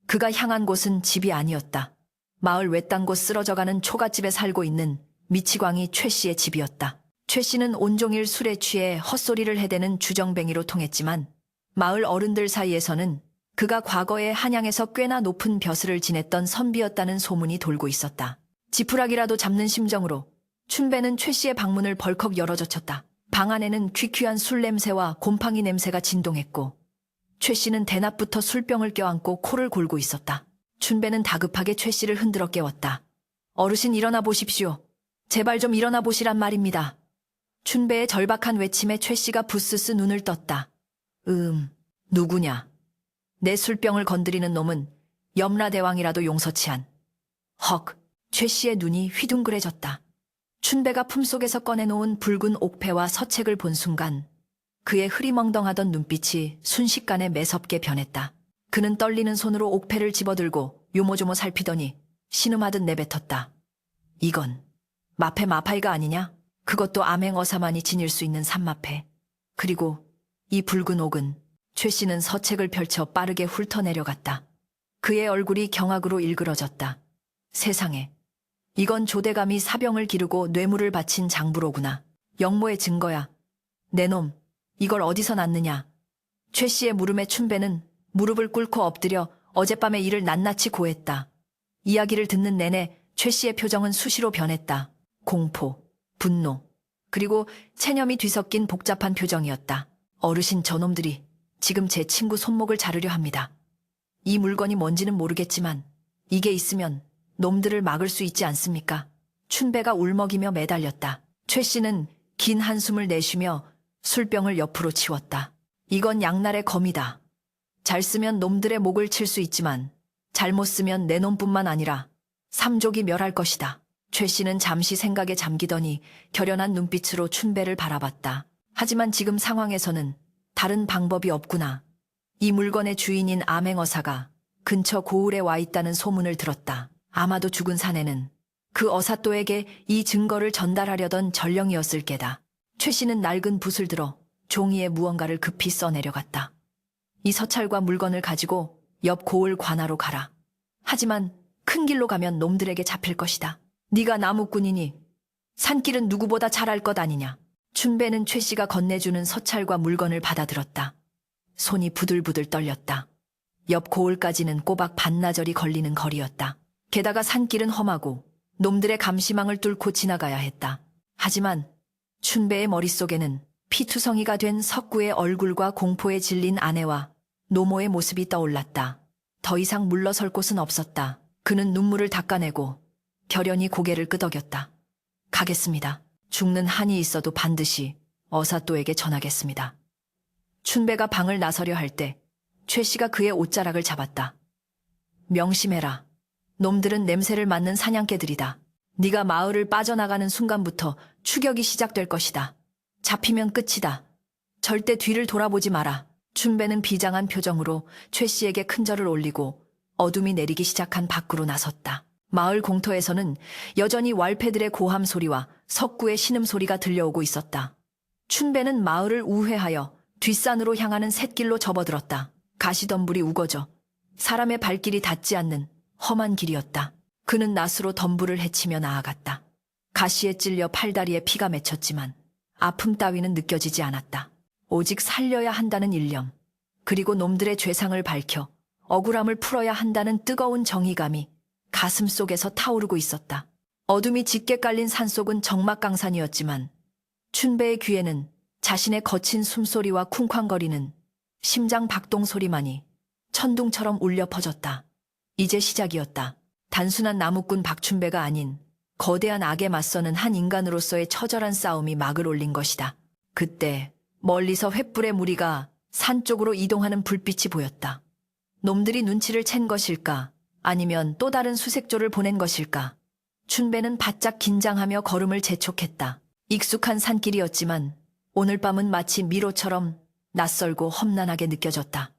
그가 향한 곳은 집이 아니었다. 마을 외딴 곳 쓰러져가는 초가집에 살고 있는 미치광이 최 씨의 집이었다. 최 씨는 온종일 술에 취해 헛소리를 해대는 주정뱅이로 통했지만 마을 어른들 사이에서는 그가 과거에 한양에서 꽤나 높은 벼슬을 지냈던 선비였다는 소문이 돌고 있었다. 지푸라기라도 잡는 심정으로 춘배는 최 씨의 방문을 벌컥 열어젖혔다. 방 안에는 퀴퀴한 술 냄새와 곰팡이 냄새가 진동했고 최 씨는 대낮부터 술병을 껴안고 코를 골고 있었다. 춘배는 다급하게 최 씨를 흔들어 깨웠다. 어르신 일어나 보십시오. 제발 좀 일어나 보시란 말입니다. 춘배의 절박한 외침에 최 씨가 부스스 눈을 떴다. 누구냐? 내 술병을 건드리는 놈은 염라대왕이라도 용서치 않. 헉, 최 씨의 눈이 휘둥그레졌다. 춘배가 품속에서 꺼내놓은 붉은 옥패와 서책을 본 순간 그의 흐리멍덩하던 눈빛이 순식간에 매섭게 변했다. 그는 떨리는 손으로 옥패를 집어들고 요모조모 살피더니 신음하듯 내뱉었다. 이건 마패 마파이가 아니냐? 그것도 암행어사만이 지닐 수 있는 산마패. 그리고 이 붉은 옥은 최 씨는 서책을 펼쳐 빠르게 훑어내려갔다. 그의 얼굴이 경악으로 일그러졌다. 세상에. 이건 조대감이 사병을 기르고 뇌물을 바친 장부로구나. 영모의 증거야. 내 놈, 이걸 어디서 났느냐. 최 씨의 물음에 춘배는 무릎을 꿇고 엎드려 어젯밤의 일을 낱낱이 고했다. 이야기를 듣는 내내 최 씨의 표정은 수시로 변했다. 공포, 분노, 그리고 체념이 뒤섞인 복잡한 표정이었다. 어르신 저놈들이 지금 제 친구 손목을 자르려 합니다. 이 물건이 뭔지는 모르겠지만 이게 있으면 놈들을 막을 수 있지 않습니까? 춘배가 울먹이며 매달렸다. 최 씨는 긴 한숨을 내쉬며 술병을 옆으로 치웠다. 이건 양날의 검이다. 잘 쓰면 놈들의 목을 칠 수 있지만 잘못 쓰면 내 놈뿐만 아니라 삼족이 멸할 것이다. 최 씨는 잠시 생각에 잠기더니 결연한 눈빛으로 춘배를 바라봤다. 하지만 지금 상황에서는 다른 방법이 없구나. 이 물건의 주인인 암행어사가 근처 고을에 와 있다는 소문을 들었다. 아마도 죽은 사내는 그 어사또에게 이 증거를 전달하려던 전령이었을 게다. 최 씨는 낡은 붓을 들어 종이에 무언가를 급히 써내려갔다. 이 서찰과 물건을 가지고 옆 고을 관하로 가라. 하지만 큰 길로 가면 놈들에게 잡힐 것이다. 네가 나무꾼이니 산길은 누구보다 잘 알 것 아니냐. 춘배는 최 씨가 건네주는 서찰과 물건을 받아들었다. 손이 부들부들 떨렸다. 옆 고을까지는 꼬박 반나절이 걸리는 거리였다. 게다가 산길은 험하고 놈들의 감시망을 뚫고 지나가야 했다. 하지만 춘배의 머릿속에는 피투성이가 된 석구의 얼굴과 공포에 질린 아내와 노모의 모습이 떠올랐다. 더 이상 물러설 곳은 없었다. 그는 눈물을 닦아내고 결연히 고개를 끄덕였다. 가겠습니다. 죽는 한이 있어도 반드시 어사또에게 전하겠습니다. 춘배가 방을 나서려 할 때 최 씨가 그의 옷자락을 잡았다. 명심해라. 놈들은 냄새를 맡는 사냥개들이다. 네가 마을을 빠져나가는 순간부터 추격이 시작될 것이다. 잡히면 끝이다. 절대 뒤를 돌아보지 마라. 춘배는 비장한 표정으로 최 씨에게 큰절을 올리고 어둠이 내리기 시작한 밖으로 나섰다. 마을 공터에서는 여전히 왈패들의 고함 소리와 석구의 신음소리가 들려오고 있었다. 춘배는 마을을 우회하여 뒷산으로 향하는 샛길로 접어들었다. 가시덤불이 우거져 사람의 발길이 닿지 않는 험한 길이었다. 그는 낫으로 덤불을 헤치며 나아갔다. 가시에 찔려 팔다리에 피가 맺혔지만 아픔 따위는 느껴지지 않았다. 오직 살려야 한다는 일념, 그리고 놈들의 죄상을 밝혀 억울함을 풀어야 한다는 뜨거운 정의감이 가슴 속에서 타오르고 있었다. 어둠이 짙게 깔린 산속은 적막강산이었지만 춘배의 귀에는 자신의 거친 숨소리와 쿵쾅거리는 심장 박동 소리만이 천둥처럼 울려 퍼졌다. 이제 시작이었다. 단순한 나무꾼 박춘배가 아닌 거대한 악에 맞서는 한 인간으로서의 처절한 싸움이 막을 올린 것이다. 그때 멀리서 횃불의 무리가 산 쪽으로 이동하는 불빛이 보였다. 놈들이 눈치를 챈 것일까? 아니면 또 다른 수색조를 보낸 것일까? 춘배는 바짝 긴장하며 걸음을 재촉했다. 익숙한 산길이었지만 오늘 밤은 마치 미로처럼 낯설고 험난하게 느껴졌다.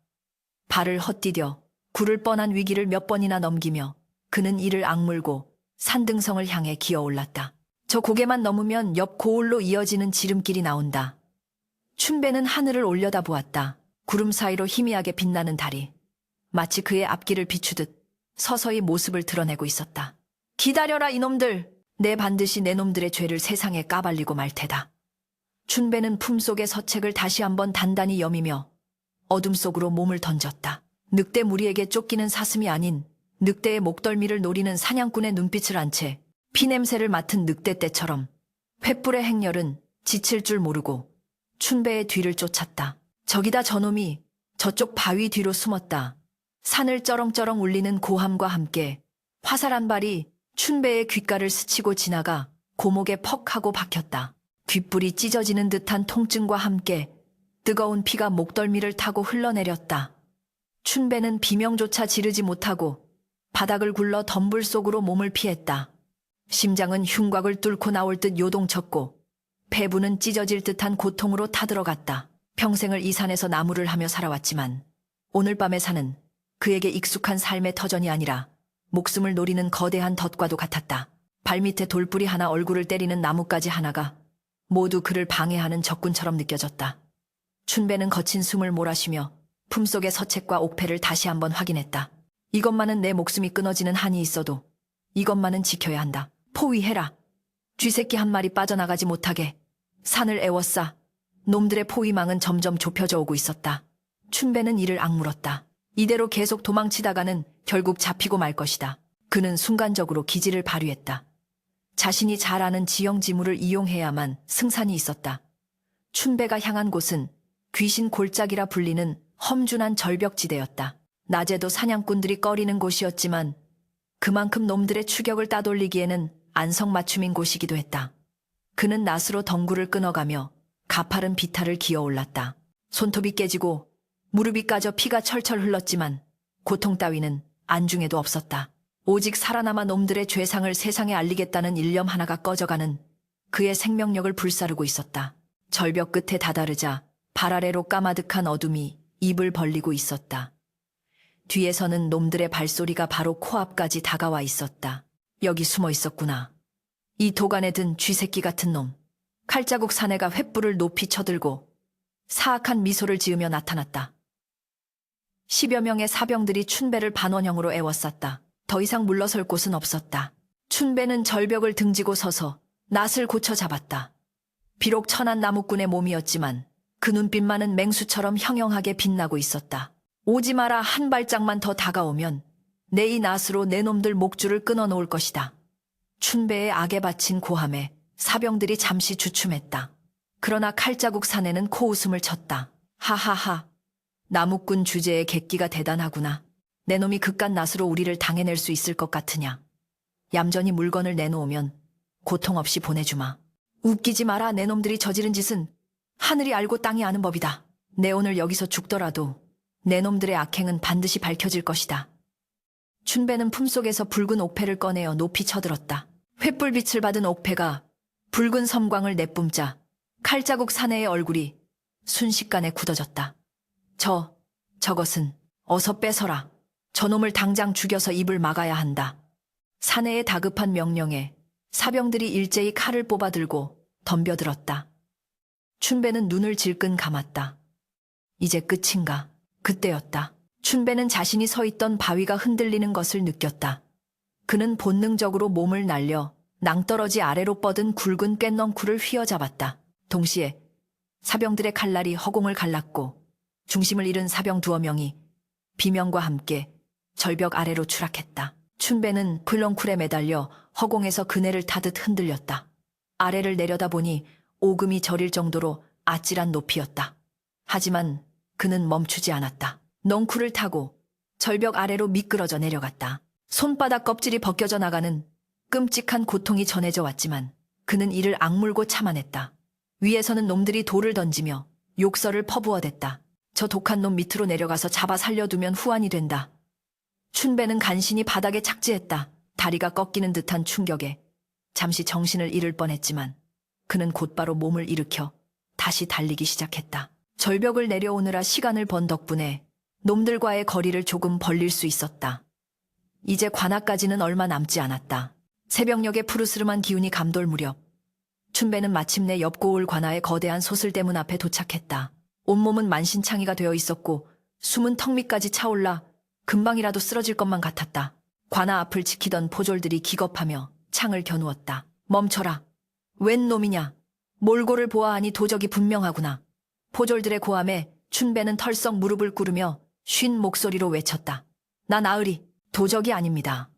발을 헛디뎌 굴을 뻔한 위기를 몇 번이나 넘기며 그는 이를 악물고 산등성을 향해 기어올랐다. 저 고개만 넘으면 옆 고을로 이어지는 지름길이 나온다. 춘배는 하늘을 올려다보았다. 구름 사이로 희미하게 빛나는 달이 마치 그의 앞길을 비추듯 서서히 모습을 드러내고 있었다. 기다려라 이놈들! 내 반드시 내 놈들의 죄를 세상에 까발리고 말 테다. 춘배는 품속의 서책을 다시 한번 단단히 여미며 어둠 속으로 몸을 던졌다. 늑대 무리에게 쫓기는 사슴이 아닌 늑대의 목덜미를 노리는 사냥꾼의 눈빛을 안 채 피냄새를 맡은 늑대떼처럼 횃불의 행렬은 지칠 줄 모르고 춘배의 뒤를 쫓았다. 저기다 저놈이 저쪽 바위 뒤로 숨었다. 산을 쩌렁쩌렁 울리는 고함과 함께 화살한 발이 춘배의 귓가를 스치고 지나가 고목에 퍽 하고 박혔다. 귓불이 찢어지는 듯한 통증과 함께 뜨거운 피가 목덜미를 타고 흘러내렸다. 춘배는 비명조차 지르지 못하고 바닥을 굴러 덤불 속으로 몸을 피했다. 심장은 흉곽을 뚫고 나올 듯 요동쳤고 배부는 찢어질 듯한 고통으로 타들어갔다. 평생을 이 산에서 나무를 하며 살아왔지만 오늘 밤의 산은 그에게 익숙한 삶의 터전이 아니라 목숨을 노리는 거대한 덫과도 같았다. 발밑에 돌뿌리 하나 얼굴을 때리는 나뭇가지 하나가 모두 그를 방해하는 적군처럼 느껴졌다. 춘배는 거친 숨을 몰아쉬며 품속의 서책과 옥패를 다시 한번 확인했다. 이것만은 내 목숨이 끊어지는 한이 있어도 이것만은 지켜야 한다. 포위해라. 쥐새끼 한 마리 빠져나가지 못하게 산을 에워싸. 놈들의 포위망은 점점 좁혀져 오고 있었다. 춘배는 이를 악물었다. 이대로 계속 도망치다가는 결국 잡히고 말 것이다. 그는 순간적으로 기지를 발휘했다. 자신이 잘 아는 지형지물을 이용해야만 승산이 있었다. 춘배가 향한 곳은 귀신 골짜기라 불리는 험준한 절벽지대였다. 낮에도 사냥꾼들이 꺼리는 곳이었지만 그만큼 놈들의 추격을 따돌리기에는 안성맞춤인 곳이기도 했다. 그는 낫으로 덩굴을 끊어가며 가파른 비탈을 기어올랐다. 손톱이 깨지고 무릎이 까져 피가 철철 흘렀지만 고통 따위는 안중에도 없었다. 오직 살아남아 놈들의 죄상을 세상에 알리겠다는 일념 하나가 꺼져가는 그의 생명력을 불사르고 있었다. 절벽 끝에 다다르자 발 아래로 까마득한 어둠이 입을 벌리고 있었다. 뒤에서는 놈들의 발소리가 바로 코앞까지 다가와 있었다. 여기 숨어 있었구나. 이 도간에 든 쥐새끼 같은 놈. 칼자국 사내가 횃불을 높이 쳐들고 사악한 미소를 지으며 나타났다. 10여 명의 사병들이 춘배를 반원형으로 에워쌌다. 더 이상 물러설 곳은 없었다. 춘배는 절벽을 등지고 서서 낫을 고쳐 잡았다. 비록 천한 나무꾼의 몸이었지만 그 눈빛만은 맹수처럼 형형하게 빛나고 있었다. 오지 마라. 한 발짝만 더 다가오면 내 이 낫으로 내 놈들 목줄을 끊어놓을 것이다. 춘배의 악에 바친 고함에 사병들이 잠시 주춤했다. 그러나 칼자국 사내는 코웃음을 쳤다. 하하하. 나무꾼 주제의 객기가 대단하구나. 내 놈이 그깟 낫으로 우리를 당해낼 수 있을 것 같으냐. 얌전히 물건을 내놓으면 고통 없이 보내주마. 웃기지 마라. 내 놈들이 저지른 짓은 하늘이 알고 땅이 아는 법이다. 내 오늘 여기서 죽더라도 내 놈들의 악행은 반드시 밝혀질 것이다. 춘배는 품속에서 붉은 옥패를 꺼내어 높이 쳐들었다. 횃불빛을 받은 옥패가 붉은 섬광을 내뿜자 칼자국 사내의 얼굴이 순식간에 굳어졌다. 저것은 어서 뺏어라. 저놈을 당장 죽여서 입을 막아야 한다. 사내의 다급한 명령에 사병들이 일제히 칼을 뽑아들고 덤벼들었다. 춘배는 눈을 질끈 감았다. 이제 끝인가? 그때였다. 춘배는 자신이 서 있던 바위가 흔들리는 것을 느꼈다. 그는 본능적으로 몸을 날려 낭떠러지 아래로 뻗은 굵은 꿰넝쿨을 휘어잡았다. 동시에 사병들의 칼날이 허공을 갈랐고 중심을 잃은 사병 2명이 비명과 함께 절벽 아래로 추락했다. 춘배는 쿨렁쿨에 매달려 허공에서 그네를 타듯 흔들렸다. 아래를 내려다보니 오금이 저릴 정도로 아찔한 높이였다. 하지만 그는 멈추지 않았다. 넝쿨을 타고 절벽 아래로 미끄러져 내려갔다. 손바닥 껍질이 벗겨져 나가는 끔찍한 고통이 전해져 왔지만 그는 이를 악물고 참아냈다. 위에서는 놈들이 돌을 던지며 욕설을 퍼부어댔다. 저 독한 놈 밑으로 내려가서 잡아 살려두면 후환이 된다. 춘배는 간신히 바닥에 착지했다. 다리가 꺾이는 듯한 충격에 잠시 정신을 잃을 뻔했지만 그는 곧바로 몸을 일으켜 다시 달리기 시작했다. 절벽을 내려오느라 시간을 번 덕분에 놈들과의 거리를 조금 벌릴 수 있었다. 이제 관악까지는 얼마 남지 않았다. 새벽녘의 푸르스름한 기운이 감돌 무렵 춘배는 마침내 옆고을 관아의 거대한 소슬대문 앞에 도착했다. 온몸은 만신창이가 되어 있었고 숨은 턱 밑까지 차올라 금방이라도 쓰러질 것만 같았다. 관아 앞을 지키던 포졸들이 기겁하며 창을 겨누었다. 멈춰라. 웬 놈이냐. 몰골을 보아하니 도적이 분명하구나. 포졸들의 고함에 춘배는 털썩 무릎을 꿇으며 쉰 목소리로 외쳤다. 나 나으리, 도적이 아닙니다.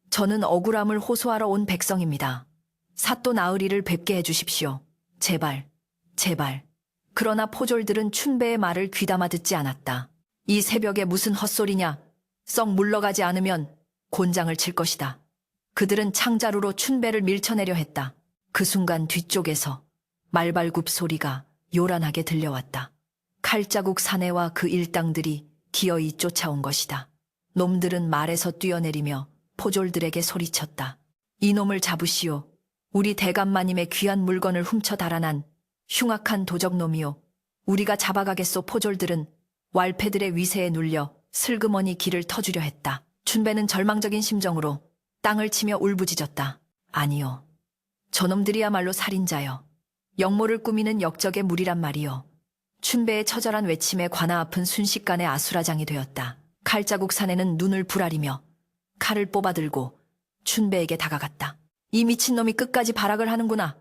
저는 억울함을 호소하러 온 백성입니다. 사또 나으리를 뵙게 해주십시오. 제발, 제발. 그러나 포졸들은 춘배의 말을 귀담아 듣지 않았다. 이 새벽에 무슨 헛소리냐. 썩 물러가지 않으면 곤장을 칠 것이다. 그들은 창자루로 춘배를 밀쳐내려 했다. 그 순간 뒤쪽에서 말발굽 소리가 요란하게 들려왔다. 칼자국 사내와 그 일당들이 기어이 쫓아온 것이다. 놈들은 말에서 뛰어내리며 포졸들에게 소리쳤다. 이놈을 잡으시오. 우리 대감마님의 귀한 물건을 훔쳐 달아난 흉악한 도적놈이요. 우리가 잡아가겠소. 포졸들은 왈패들의 위세에 눌려 슬그머니 길을 터주려 했다. 춘배는 절망적인 심정으로 땅을 치며 울부짖었다. 아니요. 저놈들이야말로 살인자여. 역모를 꾸미는 역적의 무리란 말이요. 춘배의 처절한 외침에 관아 앞은 순식간에 아수라장이 되었다. 칼자국 사내는 눈을 부라리며 칼을 뽑아들고 춘배에게 다가갔다. 이 미친놈이 끝까지 발악을 하는구나.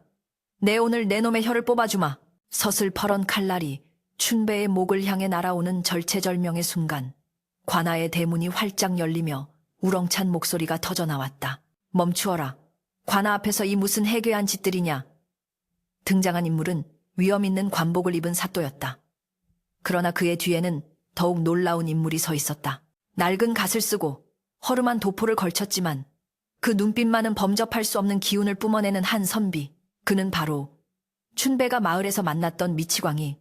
내 오늘 내 놈의 혀를 뽑아주마. 서슬퍼런 칼날이 춘배의 목을 향해 날아오는 절체절명의 순간 관아의 대문이 활짝 열리며 우렁찬 목소리가 터져나왔다. 멈추어라. 관아 앞에서 이 무슨 해괴한 짓들이냐. 등장한 인물은 위험 있는 관복을 입은 사또였다. 그러나 그의 뒤에는 더욱 놀라운 인물이 서 있었다. 낡은 갓을 쓰고 허름한 도포를 걸쳤지만 그 눈빛만은 범접할 수 없는 기운을 뿜어내는 한 선비. 그는 바로 춘배가 마을에서 만났던 미치광이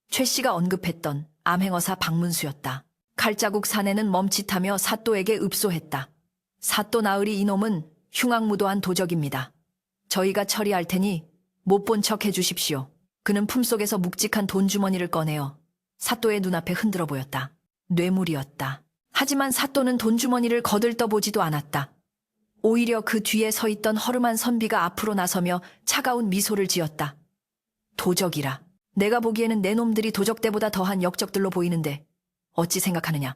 최 씨가 언급했던 암행어사 박문수였다. 칼자국 사내는 멈칫하며 사또에게 읍소했다. 사또 나으리 이놈은 흉악무도한 도적입니다. 저희가 처리할 테니 못 본 척 해주십시오. 그는 품속에서 묵직한 돈주머니를 꺼내어 사또의 눈앞에 흔들어 보였다. 뇌물이었다. 하지만 사또는 돈주머니를 거들떠보지도 않았다. 오히려 그 뒤에 서 있던 허름한 선비가 앞으로 나서며 차가운 미소를 지었다. 도적이라. 내가 보기에는 내 놈들이 도적 때보다 더한 역적들로 보이는데 어찌 생각하느냐.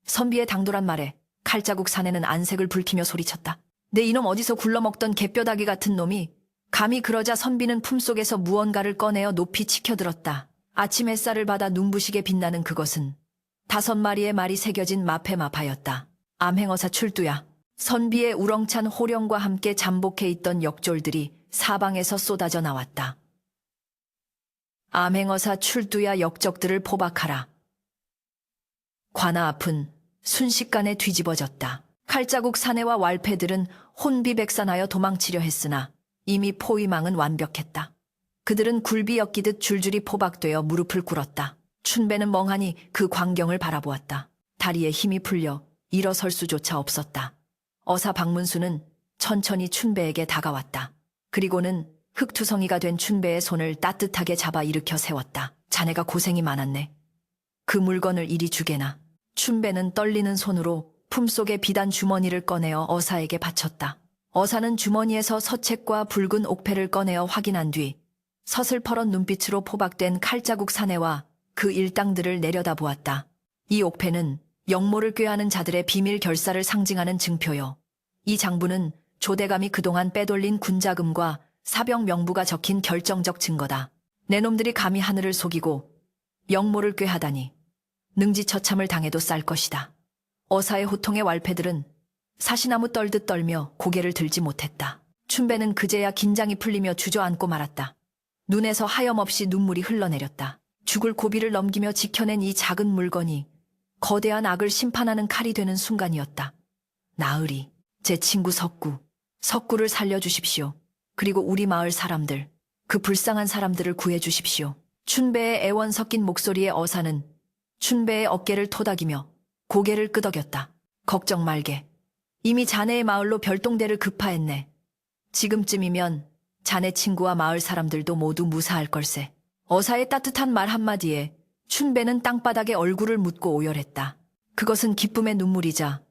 선비의 당돌한 말에 칼자국 사내는 안색을 붉히며 소리쳤다. 내 이놈 어디서 굴러먹던 개뼈다귀 같은 놈이. 감히 그러자 선비는 품속에서 무언가를 꺼내어 높이 치켜들었다. 아침 햇살을 받아 눈부시게 빛나는 그것은 5마리의 말이 새겨진 마패마파였다. 암행어사 출두야. 선비의 우렁찬 호령과 함께 잠복해 있던 역졸들이 사방에서 쏟아져 나왔다. 암행어사 출두야. 역적들을 포박하라. 관아 앞은 순식간에 뒤집어졌다. 칼자국 사내와 왈패들은 혼비백산하여 도망치려 했으나 이미 포위망은 완벽했다. 그들은 굴비 엮이듯 줄줄이 포박되어 무릎을 꿇었다. 춘배는 멍하니 그 광경을 바라보았다. 다리에 힘이 풀려 일어설 수조차 없었다. 어사 박문수는 천천히 춘배에게 다가왔다. 그리고는 흙투성이가 된 춘배의 손을 따뜻하게 잡아 일으켜 세웠다. 자네가 고생이 많았네. 그 물건을 이리 주게나. 춘배는 떨리는 손으로 품속의 비단 주머니를 꺼내어 어사에게 바쳤다. 어사는 주머니에서 서책과 붉은 옥패를 꺼내어 확인한 뒤 서슬퍼런 눈빛으로 포박된 칼자국 사내와 그 일당들을 내려다보았다. 이 옥패는 영모를 꾀하는 자들의 비밀 결사를 상징하는 증표요. 이 장부는 조대감이 그동안 빼돌린 군자금과 사병 명부가 적힌 결정적 증거다. 내 놈들이 감히 하늘을 속이고 영모를 꾀하다니 능지처참을 당해도 쌀 것이다. 어사의 호통의 왈패들은 사시나무 떨듯 떨며 고개를 들지 못했다. 춘배는 그제야 긴장이 풀리며 주저앉고 말았다. 눈에서 하염없이 눈물이 흘러내렸다. 죽을 고비를 넘기며 지켜낸 이 작은 물건이 거대한 악을 심판하는 칼이 되는 순간이었다. 나으리, 제 친구 석구를 살려주십시오. 그리고 우리 마을 사람들, 그 불쌍한 사람들을 구해주십시오. 춘배의 애원 섞인 목소리에 어사는 춘배의 어깨를 토닥이며 고개를 끄덕였다. 걱정 말게. 이미 자네의 마을로 별동대를 급파했네. 지금쯤이면 자네 친구와 마을 사람들도 모두 무사할 걸세. 어사의 따뜻한 말 한마디에 춘배는 땅바닥에 얼굴을 묻고 오열했다. 그것은 기쁨의 눈물이자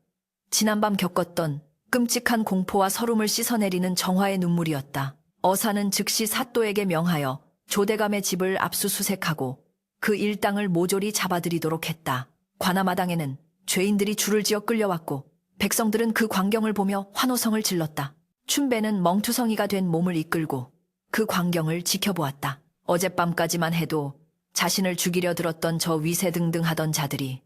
지난밤 겪었던 끔찍한 공포와 서름을 씻어내리는 정화의 눈물이었다. 어사는 즉시 사또에게 명하여 조대감의 집을 압수수색하고 그 일당을 모조리 잡아들이도록 했다. 관아마당에는 죄인들이 줄을 지어 끌려왔고 백성들은 그 광경을 보며 환호성을 질렀다. 춘배는 멍투성이가 된 몸을 이끌고 그 광경을 지켜보았다. 어젯밤까지만 해도 자신을 죽이려 들었던 저 위세등등하던 자들이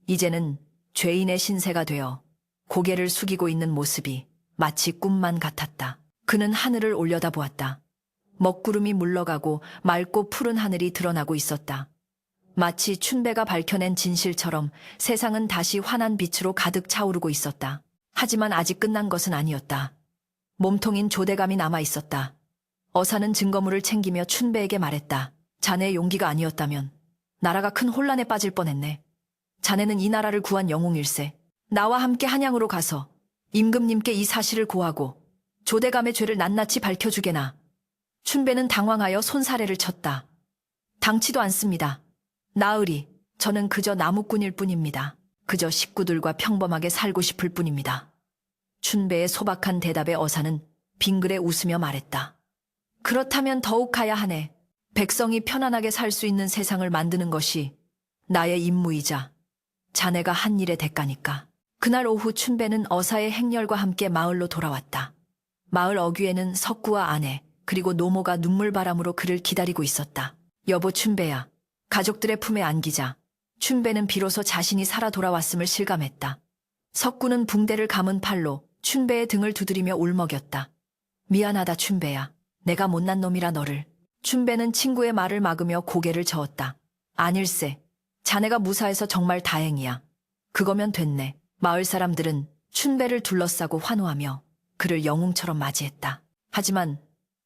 이제는 죄인의 신세가 되어 고개를 숙이고 있는 모습이 마치 꿈만 같았다. 그는 하늘을 올려다보았다. 먹구름이 물러가고 맑고 푸른 하늘이 드러나고 있었다. 마치 춘배가 밝혀낸 진실처럼 세상은 다시 환한 빛으로 가득 차오르고 있었다. 하지만 아직 끝난 것은 아니었다. 몸통인 조대감이 남아있었다. 어사는 증거물을 챙기며 춘배에게 말했다. 자네의 용기가 아니었다면 나라가 큰 혼란에 빠질 뻔했네. 자네는 이 나라를 구한 영웅일세. 나와 함께 한양으로 가서 임금님께 이 사실을 고하고 조대감의 죄를 낱낱이 밝혀주게나. 춘배는 당황하여 손사래를 쳤다. 당치도 않습니다. 나으리, 저는 그저 나무꾼일 뿐입니다. 그저 식구들과 평범하게 살고 싶을 뿐입니다. 춘배의 소박한 대답에 어사는 빙그레 웃으며 말했다. 그렇다면 더욱 가야 하네. 백성이 편안하게 살 수 있는 세상을 만드는 것이 나의 임무이자 자네가 한 일의 대가니까. 그날 오후 춘배는 어사의 행렬과 함께 마을로 돌아왔다. 마을 어귀에는 석구와 아내 그리고 노모가 눈물바람으로 그를 기다리고 있었다. 여보 춘배야. 가족들의 품에 안기자. 춘배는 비로소 자신이 살아 돌아왔음을 실감했다. 석구는 붕대를 감은 팔로 춘배의 등을 두드리며 울먹였다. 미안하다 춘배야. 내가 못난 놈이라 너를. 춘배는 친구의 말을 막으며 고개를 저었다. 아닐세. 자네가 무사해서 정말 다행이야. 그거면 됐네. 마을 사람들은 춘배를 둘러싸고 환호하며 그를 영웅처럼 맞이했다. 하지만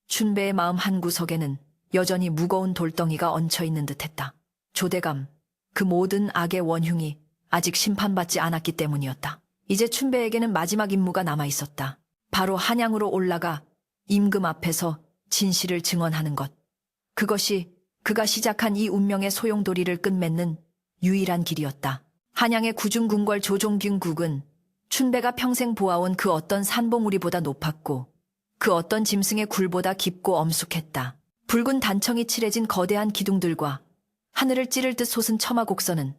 춘배의 마음 한구석에는 여전히 무거운 돌덩이가 얹혀있는 듯했다. 조대감, 그 모든 악의 원흉이 아직 심판받지 않았기 때문이었다. 이제 춘배에게는 마지막 임무가 남아있었다. 바로 한양으로 올라가 임금 앞에서 진실을 증언하는 것. 그것이 그가 시작한 이 운명의 소용돌이를 끝맺는 유일한 길이었다. 한양의 구중궁궐 조종균국은 춘배가 평생 보아온 그 어떤 산봉우리보다 높았고 그 어떤 짐승의 굴보다 깊고 엄숙했다. 붉은 단청이 칠해진 거대한 기둥들과 하늘을 찌를 듯 솟은 처마곡선은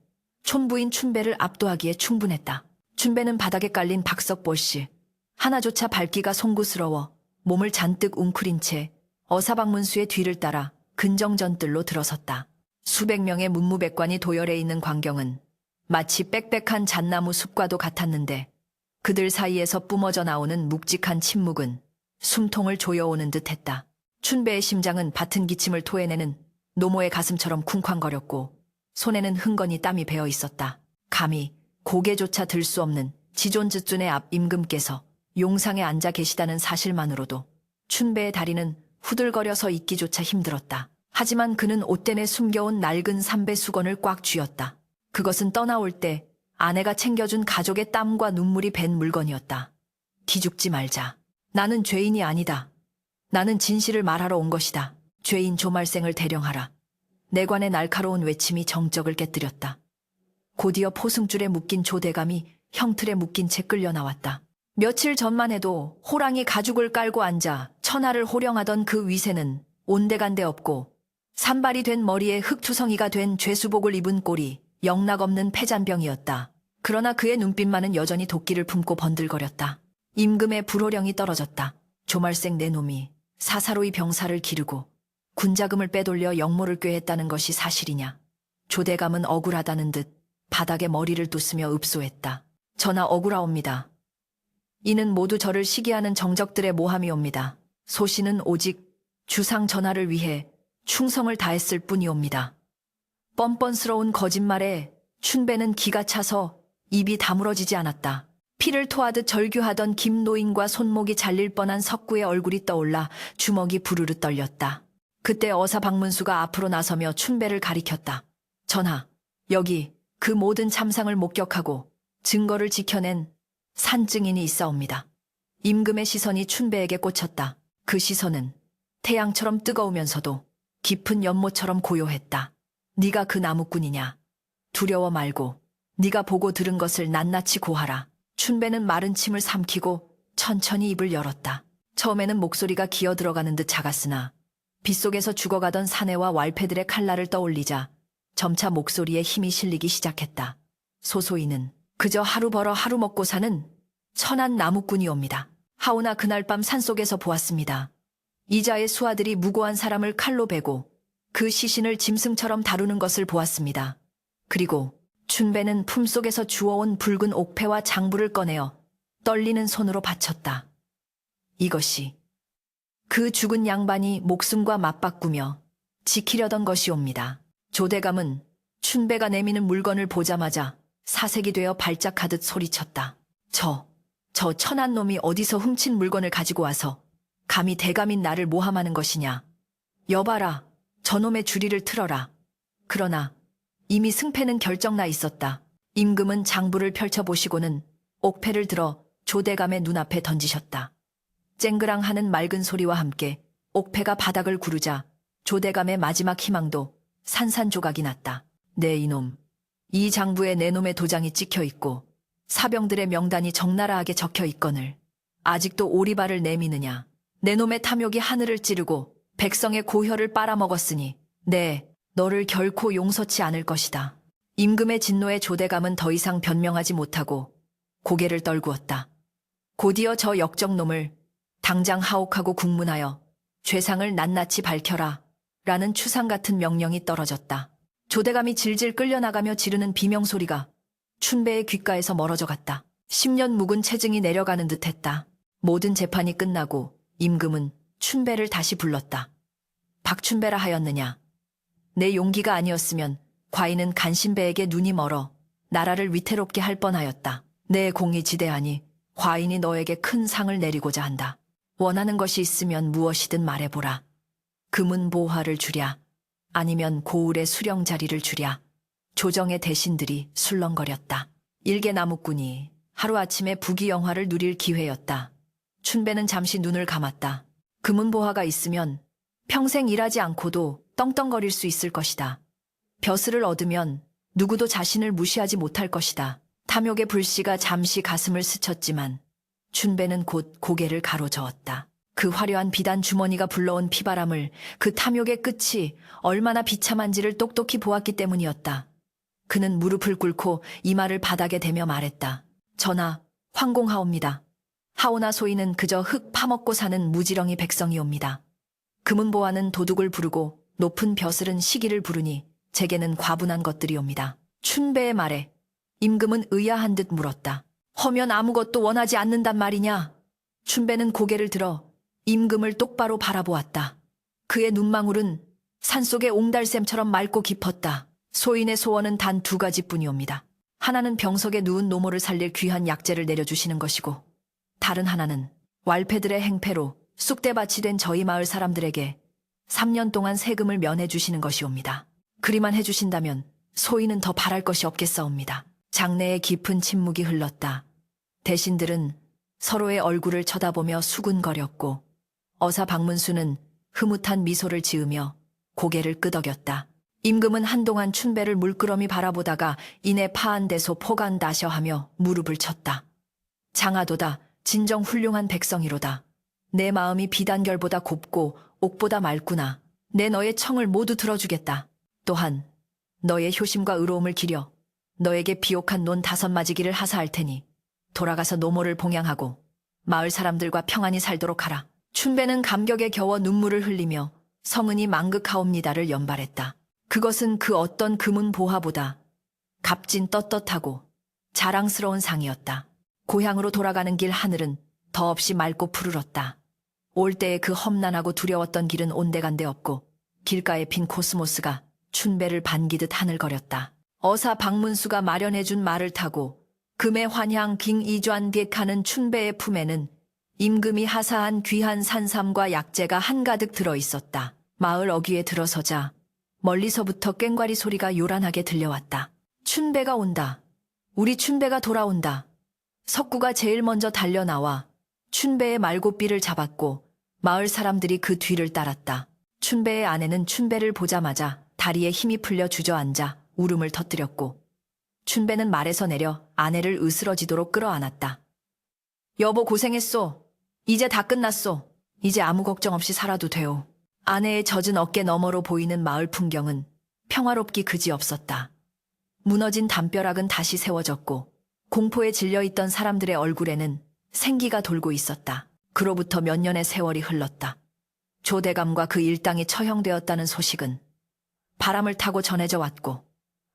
촌부인 춘배를 압도하기에 충분했다. 춘배는 바닥에 깔린 박석볼실 하나조차 밟기가 송구스러워 몸을 잔뜩 웅크린 채 어사방문수의 뒤를 따라 근정전뜰로 들어섰다. 수백 명의 문무백관이 도열해 있는 광경은 마치 빽빽한 잣나무 숲과도 같았는데 그들 사이에서 뿜어져 나오는 묵직한 침묵은 숨통을 조여오는 듯했다. 춘배의 심장은 밭은 기침을 토해내는 노모의 가슴처럼 쿵쾅거렸고 손에는 흥건히 땀이 배어 있었다. 감히 고개조차 들 수 없는 지존즈준의 앞 임금께서 용상에 앉아 계시다는 사실만으로도 춘배의 다리는 후들거려서 있기조차 힘들었다. 하지만 그는 옷대에 숨겨온 낡은 삼배 수건을 꽉 쥐었다. 그것은 떠나올 때 아내가 챙겨준 가족의 땀과 눈물이 밴 물건이었다. 기죽지 말자. 나는 죄인이 아니다. 나는 진실을 말하러 온 것이다. 죄인 조말생을 대령하라. 내관의 날카로운 외침이 정적을 깨뜨렸다. 곧이어 포승줄에 묶인 조대감이 형틀에 묶인 채 끌려 나왔다. 며칠 전만 해도 호랑이 가죽을 깔고 앉아 천하를 호령하던 그 위세는 온데간데 없고 산발이 된 머리에 흙투성이가 된 죄수복을 입은 꼴이 영락없는 패잔병이었다. 그러나 그의 눈빛만은 여전히 도끼를 품고 번들거렸다. 임금의 불호령이 떨어졌다. 조말생 내 놈이 사사로이 병사를 기르고 군자금을 빼돌려 역모를 꾀했다는 것이 사실이냐. 조대감은 억울하다는 듯 바닥에 머리를 뚫으며 읍소했다. 전하 억울하옵니다. 이는 모두 저를 시기하는 정적들의 모함이옵니다. 소신은 오직 주상 전하를 위해 충성을 다했을 뿐이옵니다. 뻔뻔스러운 거짓말에 춘배는 기가 차서 입이 다물어지지 않았다. 피를 토하듯 절규하던 김노인과 손목이 잘릴 뻔한 석구의 얼굴이 떠올라 주먹이 부르르 떨렸다. 그때 어사 박문수가 앞으로 나서며 춘배를 가리켰다. 전하, 여기 그 모든 참상을 목격하고 증거를 지켜낸 산증인이 있사옵니다. 임금의 시선이 춘배에게 꽂혔다. 그 시선은 태양처럼 뜨거우면서도 깊은 연못처럼 고요했다. 네가 그 나무꾼이냐? 두려워 말고 네가 보고 들은 것을 낱낱이 고하라. 춘배는 마른 침을 삼키고 천천히 입을 열었다. 처음에는 목소리가 기어 들어가는 듯 작았으나 빗속에서 죽어가던 사내와 왈패들의 칼날을 떠올리자 점차 목소리에 힘이 실리기 시작했다. 소소이는 그저 하루 벌어 하루 먹고 사는 천한 나무꾼이옵니다. 하오나 그날 밤 산속에서 보았습니다. 이자의 수하들이 무고한 사람을 칼로 베고 그 시신을 짐승처럼 다루는 것을 보았습니다. 그리고 춘배는 품속에서 주워온 붉은 옥패와 장부를 꺼내어 떨리는 손으로 바쳤다. 이것이 그 죽은 양반이 목숨과 맞바꾸며 지키려던 것이옵니다. 조대감은 춘배가 내미는 물건을 보자마자 사색이 되어 발작하듯 소리쳤다. 저 천한 놈이 어디서 훔친 물건을 가지고 와서 감히 대감인 나를 모함하는 것이냐. 여봐라, 저놈의 주리를 틀어라. 그러나 이미 승패는 결정나 있었다. 임금은 장부를 펼쳐보시고는 옥패를 들어 조대감의 눈앞에 던지셨다. 쨍그랑하는 맑은 소리와 함께 옥패가 바닥을 구르자 조대감의 마지막 희망도 산산조각이 났다. 네 이놈, 이 장부에 내 놈의 도장이 찍혀 있고 사병들의 명단이 적나라하게 적혀 있거늘 아직도 오리발을 내미느냐. 내 놈의 탐욕이 하늘을 찌르고 백성의 고혈을 빨아먹었으니 너를 결코 용서치 않을 것이다. 임금의 진노에 조대감은 더 이상 변명하지 못하고 고개를 떨구었다. 곧이어 저 역적놈을 당장 하옥하고 국문하여 죄상을 낱낱이 밝혀라 라는 추상 같은 명령이 떨어졌다. 조대감이 질질 끌려나가며 지르는 비명소리가 춘배의 귓가에서 멀어져 갔다. 10년 묵은 체증이 내려가는 듯했다. 모든 재판이 끝나고 임금은 춘배를 다시 불렀다. 박춘배라 하였느냐. 내 용기가 아니었으면 과인은 간신배에게 눈이 멀어 나라를 위태롭게 할 뻔하였다. 내 공이 지대하니 과인이 너에게 큰 상을 내리고자 한다. 원하는 것이 있으면 무엇이든 말해보라. 금은 보화를 주랴. 아니면 고을의 수령 자리를 주랴. 조정의 대신들이 술렁거렸다. 일개 나무꾼이 하루아침에 부귀영화를 누릴 기회였다. 춘배는 잠시 눈을 감았다. 금은 보화가 있으면 평생 일하지 않고도 떵떵거릴 수 있을 것이다. 벼슬을 얻으면 누구도 자신을 무시하지 못할 것이다. 탐욕의 불씨가 잠시 가슴을 스쳤지만 춘배는 곧 고개를 가로저었다. 그 화려한 비단 주머니가 불러온 피바람을 그 탐욕의 끝이 얼마나 비참한지를 똑똑히 보았기 때문이었다. 그는 무릎을 꿇고 이마를 바닥에 대며 말했다. 전하, 황공하옵니다. 하오나 소인은 그저 흙 파먹고 사는 무지렁이 백성이옵니다. 금은보화는 도둑을 부르고 높은 벼슬은 시기를 부르니 제게는 과분한 것들이옵니다. 춘배의 말에 임금은 의아한 듯 물었다. 허면 아무것도 원하지 않는단 말이냐? 춘배는 고개를 들어 임금을 똑바로 바라보았다. 그의 눈망울은 산속의 옹달샘처럼 맑고 깊었다. 소인의 소원은 단 2가지뿐이옵니다. 하나는 병석에 누운 노모를 살릴 귀한 약재를 내려주시는 것이고 다른 하나는 왈패들의 행패로 쑥대밭이 된 저희 마을 사람들에게 3년 동안 세금을 면해 주시는 것이옵니다. 그리만 해주신다면 소인은 더 바랄 것이 없겠사옵니다. 장내에 깊은 침묵이 흘렀다. 대신들은 서로의 얼굴을 쳐다보며 수군거렸고 어사 박문수는 흐뭇한 미소를 지으며 고개를 끄덕였다. 임금은 한동안 춘배를 물끄러미 바라보다가 이내 파한대소 포간다셔 하며 무릎을 쳤다. 장하도다. 진정 훌륭한 백성이로다. 내 마음이 비단결보다 곱고 옥보다 맑구나. 내 너의 청을 모두 들어주겠다. 또한 너의 효심과 의로움을 기려 너에게 비옥한 논 5마지기를 하사할 테니 돌아가서 노모를 봉양하고 마을 사람들과 평안히 살도록 하라. 춘배는 감격에 겨워 눈물을 흘리며 성은이 망극하옵니다를 연발했다. 그것은 그 어떤 금은 보화보다 값진 떳떳하고 자랑스러운 상이었다. 고향으로 돌아가는 길 하늘은 더없이 맑고 푸르렀다. 올 때의 그 험난하고 두려웠던 길은 온데간데 없고 길가에 핀 코스모스가 춘배를 반기듯 하늘거렸다. 어사 박문수가 마련해준 말을 타고 금의 환향 깅이좌ን 비액하는 춘배의 품에는 임금이 하사한 귀한 산삼과 약재가 한가득 들어있었다. 마을 어귀에 들어서자 멀리서부터 꽹과리 소리가 요란하게 들려왔다. 춘배가 온다. 우리 춘배가 돌아온다. 석구가 제일 먼저 달려나와 춘배의 말고삐를 잡았고 마을 사람들이 그 뒤를 따랐다. 춘배의 아내는 춘배를 보자마자 다리에 힘이 풀려 주저앉아 울음을 터뜨렸고 춘배는 말에서 내려 아내를 으스러지도록 끌어안았다. 여보 고생했소. 이제 다 끝났소. 이제 아무 걱정 없이 살아도 돼요. 아내의 젖은 어깨 너머로 보이는 마을 풍경은 평화롭기 그지없었다. 무너진 담벼락은 다시 세워졌고 공포에 질려있던 사람들의 얼굴에는 생기가 돌고 있었다. 그로부터 몇 년의 세월이 흘렀다. 조대감과 그 일당이 처형되었다는 소식은 바람을 타고 전해져 왔고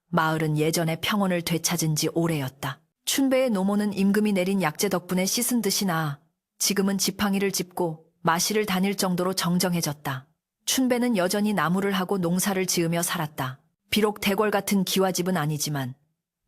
마을은 예전의 평온을 되찾은 지 오래였다. 춘배의 노모는 임금이 내린 약재 덕분에 씻은 듯이 나아 지금은 지팡이를 짚고 마실을 다닐 정도로 정정해졌다. 춘배는 여전히 나무를 하고 농사를 지으며 살았다. 비록 대궐 같은 기와집은 아니지만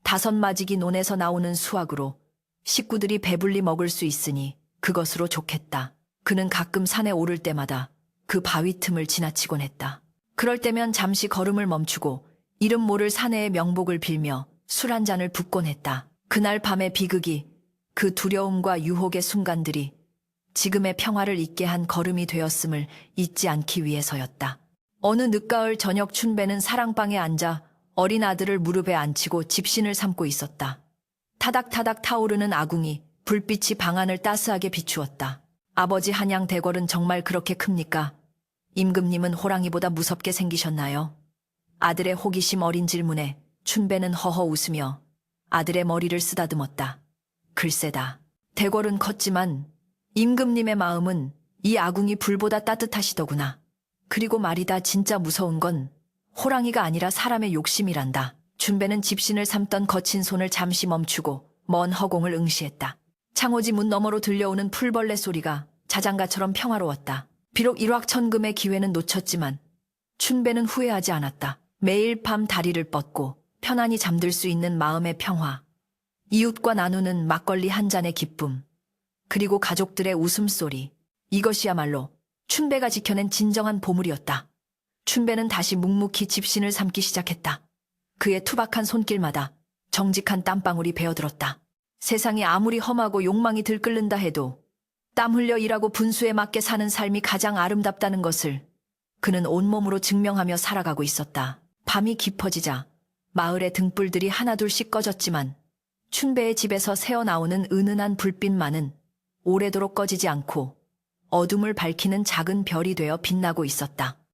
5마지기 논에서 나오는 수확으로 식구들이 배불리 먹을 수 있으니 그것으로 좋겠다. 그는 가끔 산에 오를 때마다 그 바위 틈을 지나치곤 했다. 그럴 때면 잠시 걸음을 멈추고 이름 모를 사내의 명복을 빌며 술 한 잔을 붓곤 했다. 그날 밤의 비극이 그 두려움과 유혹의 순간들이 지금의 평화를 잊게 한 걸음이 되었음을 잊지 않기 위해서였다. 어느 늦가을 저녁 춘배는 사랑방에 앉아 어린 아들을 무릎에 앉히고 집신을 삼고 있었다. 타닥타닥 타오르는 아궁이 불빛이 방 안을 따스하게 비추었다. 아버지 한양 대궐은 정말 그렇게 큽니까? 임금님은 호랑이보다 무섭게 생기셨나요? 아들의 호기심 어린 질문에 춘배는 허허 웃으며 아들의 머리를 쓰다듬었다. 글쎄다. 대궐은 컸지만 임금님의 마음은 이 아궁이 불보다 따뜻하시더구나. 그리고 말이다 진짜 무서운 건 호랑이가 아니라 사람의 욕심이란다. 춘배는 집신을 삼던 거친 손을 잠시 멈추고 먼 허공을 응시했다. 창호지 문 너머로 들려오는 풀벌레 소리가 자장가처럼 평화로웠다. 비록 일확천금의 기회는 놓쳤지만 춘배는 후회하지 않았다. 매일 밤 다리를 뻗고 편안히 잠들 수 있는 마음의 평화, 이웃과 나누는 막걸리 한 잔의 기쁨, 그리고 가족들의 웃음소리. 이것이야말로 춘배가 지켜낸 진정한 보물이었다. 춘배는 다시 묵묵히 집신을 삼기 시작했다. 그의 투박한 손길마다 정직한 땀방울이 베어들었다. 세상이 아무리 험하고 욕망이 들끓는다 해도 땀 흘려 일하고 분수에 맞게 사는 삶이 가장 아름답다는 것을 그는 온몸으로 증명하며 살아가고 있었다. 밤이 깊어지자 마을의 등불들이 하나둘씩 꺼졌지만 춘배의 집에서 새어나오는 은은한 불빛만은 오래도록 꺼지지 않고 어둠을 밝히는 작은 별이 되어 빛나고 있었다.